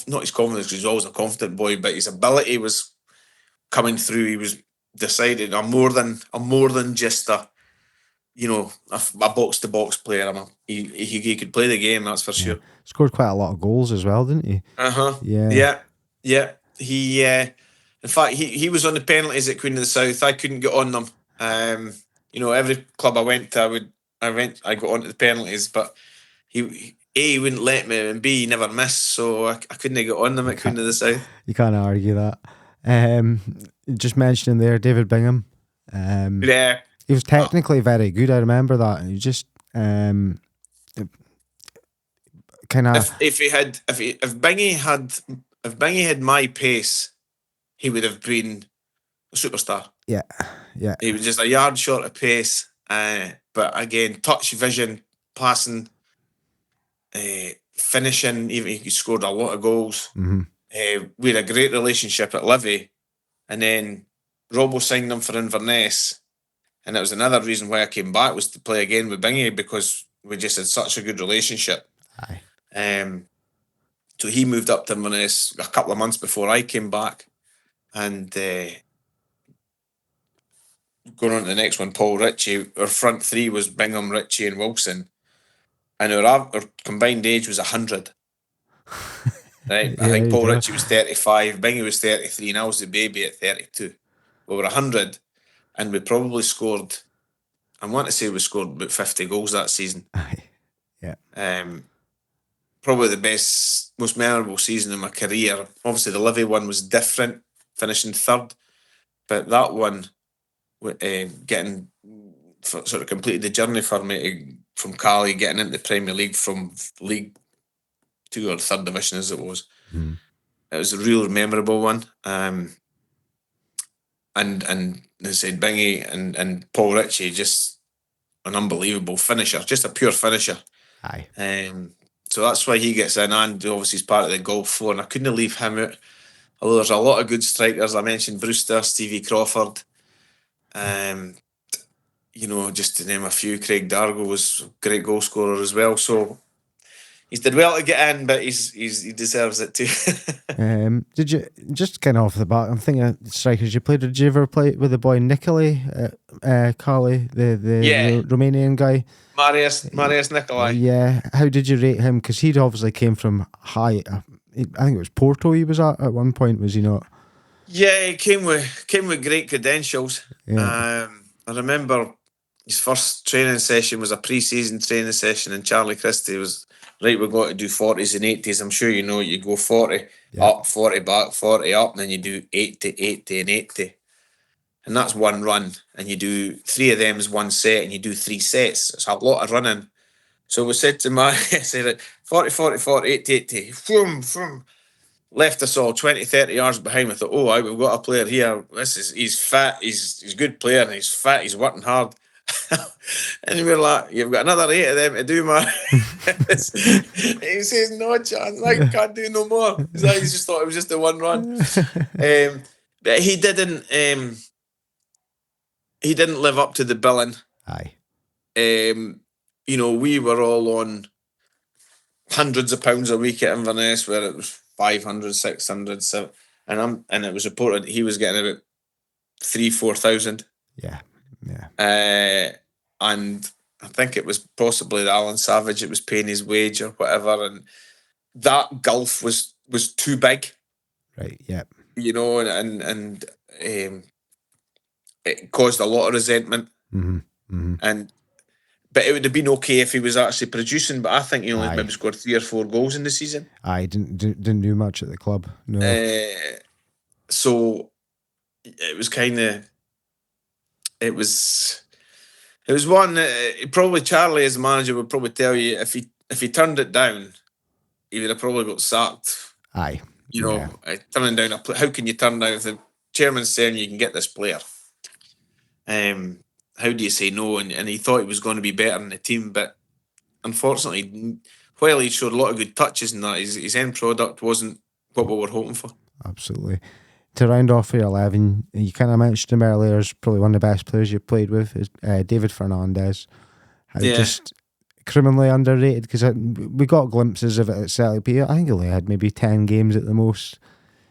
Not his confidence, because he's always a confident boy, but his ability was coming through. He was decided, I'm more than just a box to box player. He could play the game, that's for sure. Scored quite a lot of goals as well, didn't he? Yeah. He in fact he was on the penalties at Queen of the South. I couldn't get on them. Every club I went to, I got onto the penalties, but he wouldn't let me, and B, he never missed, so I couldn't get on them at Queen of the South. You can't argue that. Just mentioning there, David Bingham. Yeah, he was technically very good. I remember that. And he just kind of. If Bingy had my pace, he would have been a superstar. Yeah. He was just a yard short of pace, but again, touch, vision, passing, finishing. Even he scored a lot of goals. Mm-hmm. We had a great relationship at Livy, and then Robbo signed him for Inverness, and that was another reason why I came back, was to play again with Bingy, because we just had such a good relationship. Aye. So he moved up to Inverness a couple of months before I came back, and going on to the next one, Paul Ritchie. Our front three was Bingham, Ritchie, and Wilson, and our combined age was 100. Right, I think Paul Ritchie was 35, Bingy was 33, and I was the baby at 32. We were 100, and we probably scored. I want to say we scored about 50 goals that season. Yeah. Probably the best, most memorable season in my career. Obviously, the Livy one was different, finishing third, but that one, getting sort of completed the journey for me from Cali, getting into the Premier League from League 2 or 3rd Division as it was. Mm. It was a real memorable one. And as I said, Bingy and Paul Ritchie, just an unbelievable finisher, just a pure finisher. Aye. So that's why he gets in, and obviously he's part of the Golf 4, and I couldn't leave him out. Although there's a lot of good strikers. I mentioned Brewster, Stevie Crawford. Just to name a few, Craig Dargo was a great goal scorer as well. So he's did well to get in, but he deserves it too. Did you, just kind of off the bat, I'm thinking of strikers you played, did you ever play with the boy Nicolai Kali, the Romanian guy? Marius Nicolai. Yeah, how did you rate him? Because he'd obviously came from high. I think it was Porto he was at one point, was he not? Yeah, he came with great credentials. Yeah. I remember his first training session was a pre-season training session, and Charlie Christie was right, we're going to do 40s and 80s. I'm sure you know, you go 40 Yeah. up, 40 back, 40 up, and then you do 80, 80 and 80. And that's one run. And you do 3 of them as one set, and you do 3 sets. It's a lot of running. So we said to my, I said, 40, 40, 40, 80, 80. Vroom, vroom. Left us all 20, 30 yards behind. I thought, oh, we've got a player here. He's fat, he's a good player, and he's fat, he's working hard. And we were like, you've got another 8 of them to do, man. He says, no chance, I can't do no more. He just thought it was just the one run. But he didn't live up to the billing. Aye. We were all on hundreds of pounds a week at Inverness, where it was 500, 600, 700, and it was reported he was getting about 3,000-4,000. Yeah. And I think it was possibly Alan Savage. It was paying his wage or whatever, and that gulf was too big. Right. Yeah. And it caused a lot of resentment. But it would have been okay if he was actually producing. But I think he only maybe scored 3 or 4 goals in the season. I didn't do much at the club. No. So it was kind of. It was one. Probably Charlie, as manager, would probably tell you if he turned it down, he would have probably got sacked. Aye. Turning down how can you turn down if the chairman's saying you can get this player? How do you say no? And he thought he was going to be better in the team, but unfortunately, while he showed a lot of good touches in that, his end product wasn't what we were hoping for. Absolutely. To round off for your 11, you kind of mentioned him earlier as probably one of the best players you played with, is David Fernandez. Just criminally underrated, because we got glimpses of it at Celtic Park. I think he only had maybe 10 games at the most.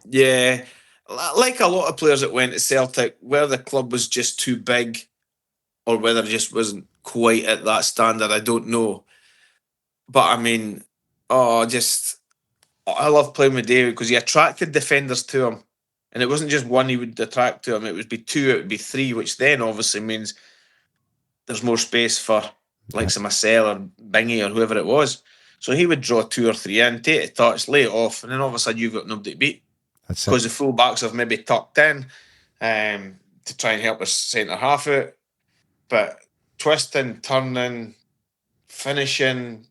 Yeah, like a lot of players that went to Celtic, whether the club was just too big or whether it just wasn't quite at that standard, I don't know. But I mean, I love playing with David because he attracted defenders to him. And it wasn't just one he would attract to him, it would be 2, it would be 3, which then obviously means there's more space for like Marcel or Bingy or whoever it was. So he would draw 2 or 3 in, take a touch, lay it off, and then all of a sudden you've got nobody to beat. Because the full backs have maybe tucked in to try and help us centre half out. But twisting, turning, finishing,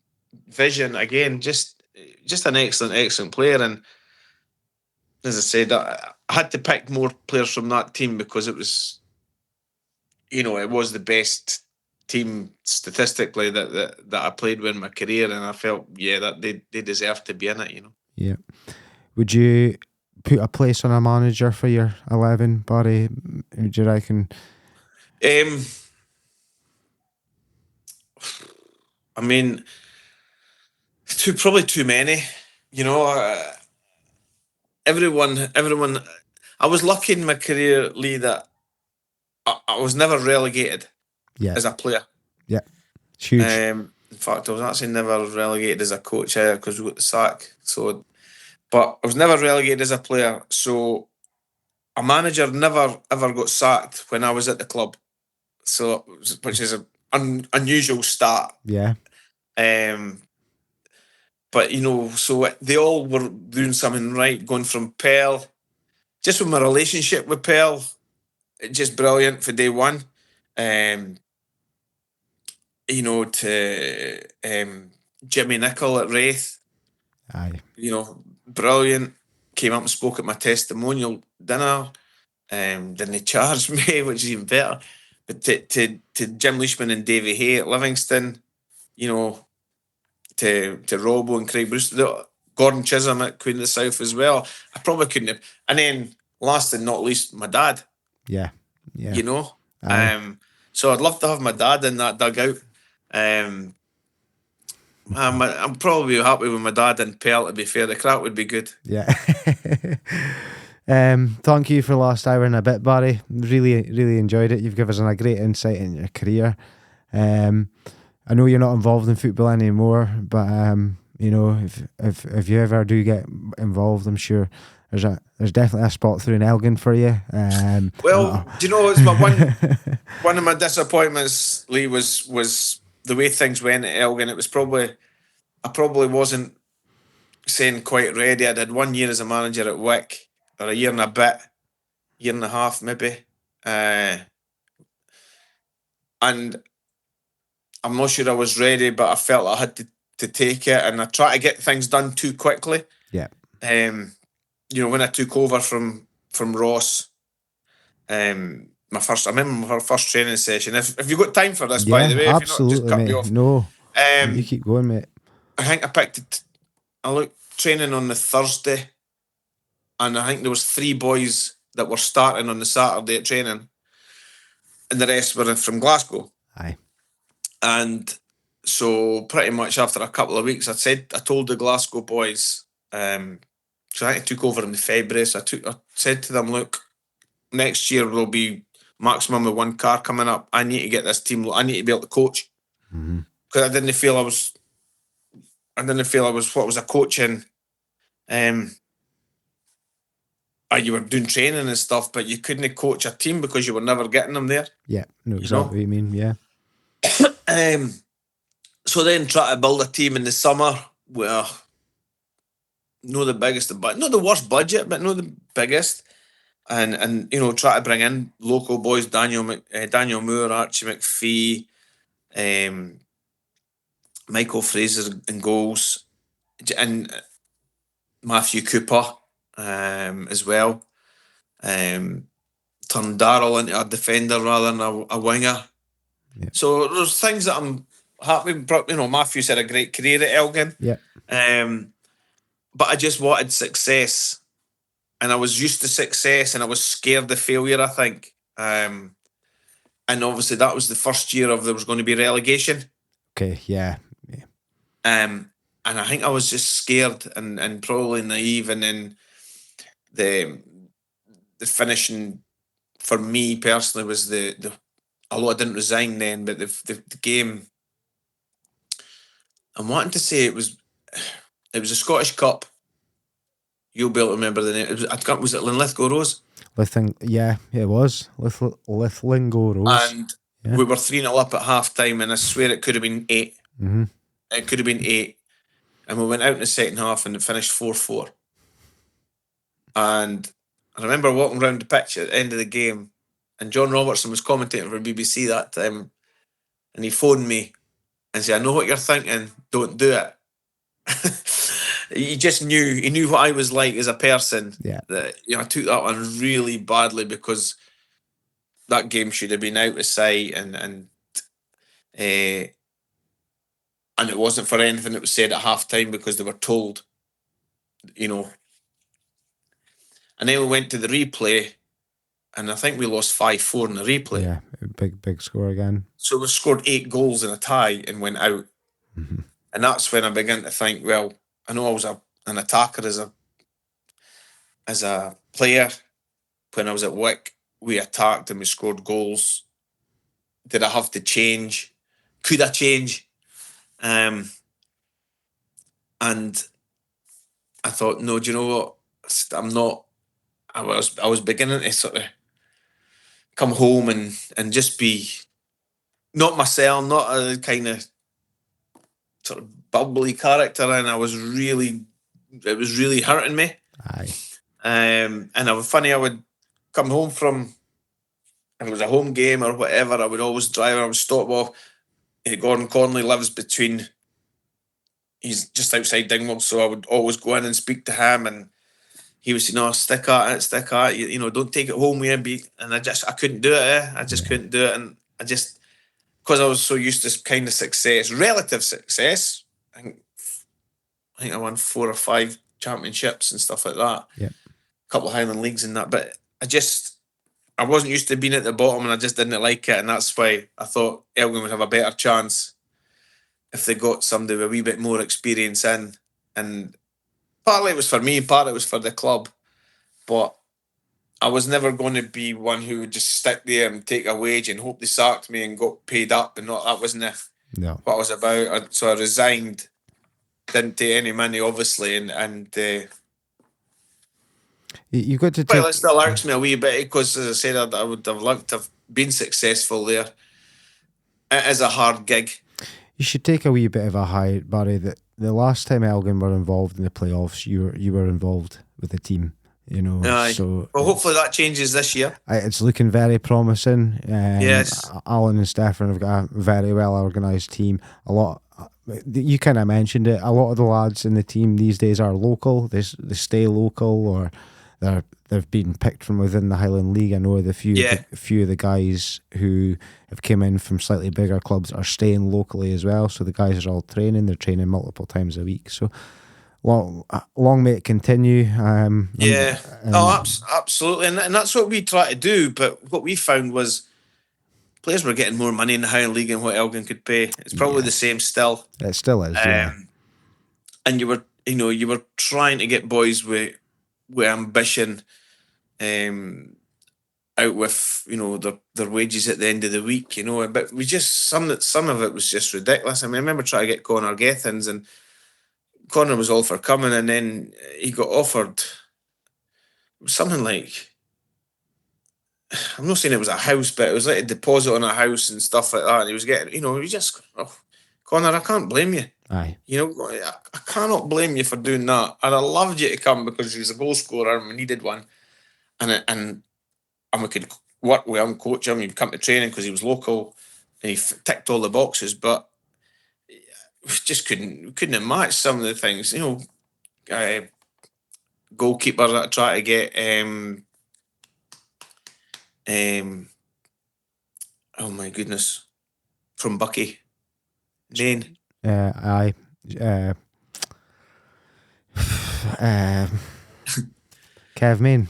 vision, again, just an excellent player. And as I said, I had to pick more players from that team because it was, it was the best team statistically that I played with in my career, and I felt, that they deserved to be in it, Yeah. Would you put a place on a manager for your 11, Barry? Would you reckon? I mean, probably too many. Everyone. I was lucky in my career, Lee, that I was never relegated as a player. Yeah, it's huge. In fact, I was actually never relegated as a coach either because we got the sack. So, but I was never relegated as a player. So, a manager never ever got sacked when I was at the club. So, which is an unusual start. Yeah. But so they all were doing something right, going from Pearl. Just with my relationship with Pearl, just brilliant for day one. To Jimmy Nicholl at Wraith. Aye. Brilliant. Came up and spoke at my testimonial dinner. Didn't charge me, which is even better. But to Jim Leishman and Davy Hay at Livingston, to Robbo and Craig Bruce, Gordon Chisholm at Queen of the South as well. I probably couldn't have. And then last and not least, my dad. Yeah. So I'd love to have my dad in that dugout. I'm probably happy with my dad in Pearl, to be fair. The crack would be good. Yeah. Thank you for the last hour and a bit, Barry. Really, really enjoyed it. You've given us a great insight in your career. I know you're not involved in football anymore, but if you ever do get involved, I'm sure there's definitely a spot through in Elgin for you. Do you know, it's my one of my disappointments, Lee, was the way things went at Elgin. It was probably I probably wasn't saying quite ready. I did 1 year as a manager at Wick, or a year and a bit, year and a half maybe. And I'm not sure I was ready, but I felt I had to take it, and I tried to get things done too quickly. Yeah. When I took over from Ross, I remember my first training session. If you've got time for this, by the way, if you're not, just absolutely, cut mate. me off. No, you keep going, mate. I think I picked it. I looked training on the Thursday, and I think there was 3 boys that were starting on the Saturday at training, and the rest were from Glasgow. Aye. And so pretty much after a couple of weeks, I told the Glasgow boys, so I took over in February, so I said to them, look, next year will be maximum of 1 car coming up. I need to get this team, I need to be able to coach. Because I didn't feel I was what was a coaching. You were doing training and stuff, but you couldn't coach a team because you were never getting them there. Yeah, no, exactly what you mean, yeah. So then try to build a team in the summer where not the biggest, but not the worst budget, but not the biggest. And try to bring in local boys, Daniel Moore, Archie McPhee, Michael Fraser in goals, and Matthew Cooper as well. Turn Darrell into a defender rather than a winger. Yeah. So there's things that I'm happy. Matthew's had a great career at Elgin. Yeah. But I just wanted success, and I was used to success, and I was scared of failure, I think. And obviously that was the first year of there was going to be relegation. Okay, yeah. And I think I was just scared and probably naive, and then the finishing for me personally was the although I didn't resign then, but the game. I'm wanting to say it was a Scottish Cup. You'll be able to remember the name. Was it Linlithgow Rose? Yeah, it was Linlithgow Rose. And we were 3-0 up at half time, and I swear it could have been 8. Mm-hmm. It could have been 8. And we went out in the second half and it finished 4-4. And I remember walking around the pitch at the end of the game, and John Robertson was commentating for BBC that time, and he phoned me and said, I know what you're thinking, don't do it. He just knew, he knew what I was like as a person. Yeah. That, I took that one really badly, because that game should have been out of sight, and it wasn't for anything that was said at half time, because they were told, And then we went to the replay, and I think we lost 5-4 in the replay. Yeah, big score again. So we scored 8 goals in a tie and went out. Mm-hmm. And that's when I began to think, well, I know I was an attacker as a player. When I was at Wick, we attacked and we scored goals. Did I have to change? Could I change? And I thought, no, do you know what? I'm not. I was beginning to sort of come home and just be not myself, not a kind of sort of bubbly character, and it was really hurting me. Aye. And it was funny, I would come home from, if it was a home game or whatever, I would always drive, I would stop off. Gordon Conley lives between, he's just outside Dingwall, so I would always go in and speak to him, and he would say, no, stick at it, don't take it home with you. And I couldn't do it, I just couldn't do it. And I just, because I was so used to kind of success, relative success, I think I won 4 or 5 championships and stuff like that. Yeah. A couple of Highland leagues and that, but I wasn't used to being at the bottom, and I just didn't like it. And that's why I thought Elgin would have a better chance if they got somebody with a wee bit more experience in. And partly it was for me, partly it was for the club. But I was never going to be one who would just stick there and take a wage and hope they sacked me and got paid up. And that wasn't what I was about. So I resigned, didn't take any money, obviously. And you got to it still irks me a wee bit, because, as I said, I would have loved to have been successful there. It is a hard gig. You should take a wee bit of a high, Barry, that the last time Elgin were involved in the playoffs, you were involved with the team. Aye. So Well, hopefully that changes this year. it's looking very promising. Yes. Alan and Stefan have got a very well organised team. A lot, you kind of mentioned it. A lot of the lads in the team these days are local. They stay local, or they've been picked from within the Highland League. I know Yeah. a few of the guys who have come in from slightly bigger clubs are staying locally as well. So the guys are all training. They're training multiple times a week. So long may it continue. Yeah. Oh, absolutely. And that's what we try to do. But what we found was players were getting more money in the Highland League than what Elgin could pay. It's probably the same still. It still is, yeah. And you were trying to get boys with ambition out with their wages at the end of the week, but we just some of it was just ridiculous. I mean, I remember trying to get Connor Gethins, and Connor was all for coming, and then he got offered something like, I'm not saying it was a house, but it was like a deposit on a house and stuff like that. And he was getting, he just, Connor, I can't blame you. Aye. I cannot blame you for doing that. And I loved you to come because he was a goal scorer and we needed one. And we could work with him, coach him. He'd come to training because he was local and he ticked all the boxes. But we just couldn't have matched some of the things. Goalkeeper that I try to get. Oh my goodness, from Bucky, Maine. Aye. Kev Main.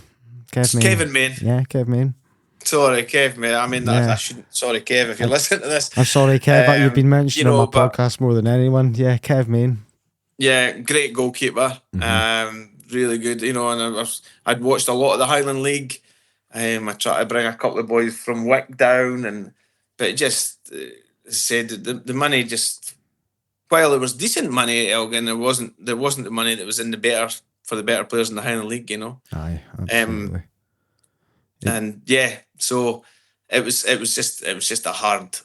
Kevin Maine. Yeah, Kev Main. Sorry, Kev, mate. I mean, I shouldn't. Sorry, Kev, if you're listening to this. I'm sorry, Kev. You've been mentioned on my podcast more than anyone. Yeah, Kev Main. Yeah, great goalkeeper. Really good. And I'd watched a lot of the Highland League. I tried to bring a couple of boys from Wick down, but it just said the money just. While there was decent money at Elgin, there wasn't the money that was in the better players in the Highland League. Aye, absolutely. And yeah, so it was just a hard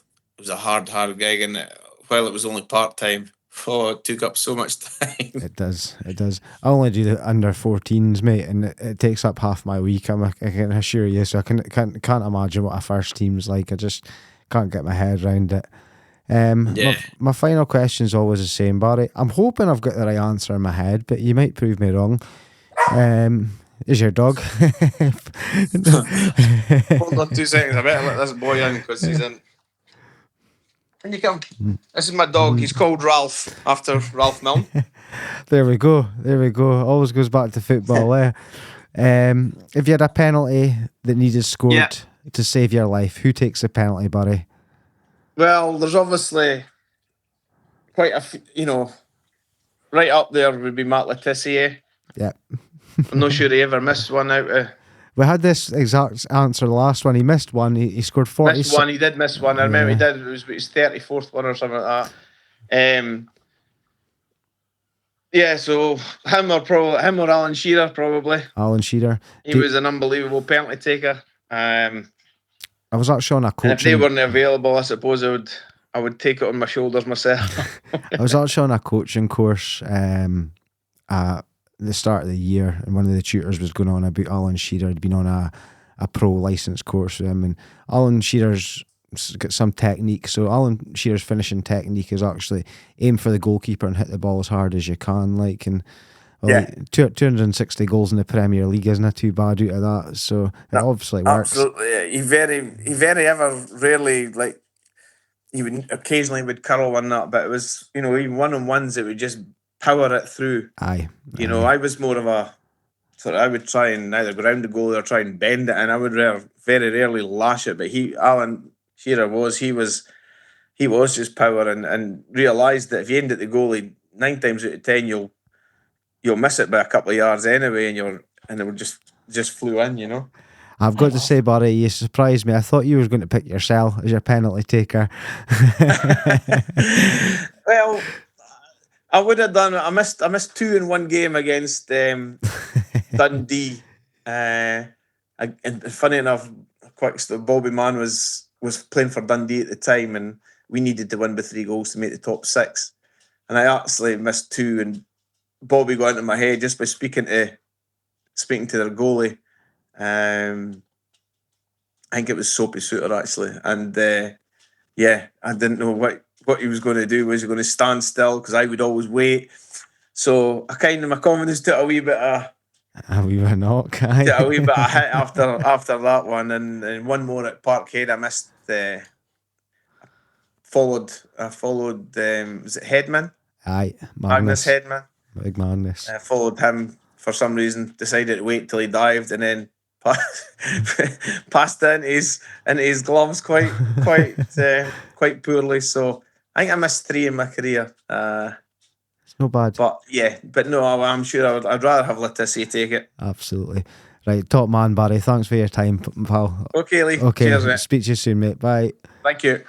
gig, and while it was only part time, it took up so much time. It does. I only do the under 14s, mate, and it takes up half my week. I can assure you. So I can't imagine what a first team's like. I just can't get my head around it. My final question is always the same, Barry. I'm hoping I've got the right answer in my head, but you might prove me wrong. Is your dog? Hold on 2 seconds. I better let this boy in because he's in. Can you come? This is my dog. He's called Ralph, after Ralph Milne. There we go. Always goes back to football. If you had a penalty that needed scored to save your life, who takes the penalty, Barry? Well, there's obviously quite a few, right up there would be Matt Letizia. Yeah. I'm not sure he ever missed one out of... We had this exact answer the last one. He missed one. He scored 40. Missed one. He did miss one. I remember he did. It was his 34th one or something like that. So him or Alan Shearer, probably. Alan Shearer. He was an unbelievable penalty taker. I was actually on a coaching... And if they weren't available, I suppose I would take it on my shoulders myself. I was actually on a coaching course at the start of the year, and one of the tutors was going on about Alan Shearer. Had been on a pro licence course with him, and Alan Shearer's got some technique. So Alan Shearer's finishing technique is actually aim for the goalkeeper and hit the ball as hard as you can. 260 goals in the Premier League isn't too bad out of that, so it obviously works. Absolutely, yeah. He very ever rarely, he would occasionally curl one that, but it was even one-on-ones it would just power it through. Aye. I was more of a I would try and either go round the goal or try and bend it, and I would very rarely lash it. But Alan Shearer was just power and realised that if you end at the goalie 9 times out of 10 you'll miss it by a couple of yards anyway, and it would just flew in. I've got to say, Barry, you surprised me. I thought you were going to pick yourself as your penalty taker. Well, I would have done. I missed 2 in one game against Dundee. And funny enough, Bobby Mann was playing for Dundee at the time, and we needed to win by 3 goals to make the top 6. and I actually missed 2, and Bobby got into my head just by speaking to their goalie. I think it was Soapy Suter actually, and yeah, I didn't know what he was going to do. Was he going to stand still? Because I would always wait. So I kind of, my confidence took a wee bit of knock. took a wee bit of hit after that one, and one more at Parkhead. I missed. I followed. Was it Headman? Aye, Magnus Magnus. Headman. Big Magnus. I followed him for some reason. Decided to wait till he dived, and then passed it into his gloves quite poorly. So I think I missed 3 in my career. It's not bad. But no, I'm sure I'd rather have Letizia take it. Absolutely. Right, top man, Barry. Thanks for your time, pal. Okay, Lee. Okay, Cheers, mate. speak to you soon, mate. Bye. Thank you.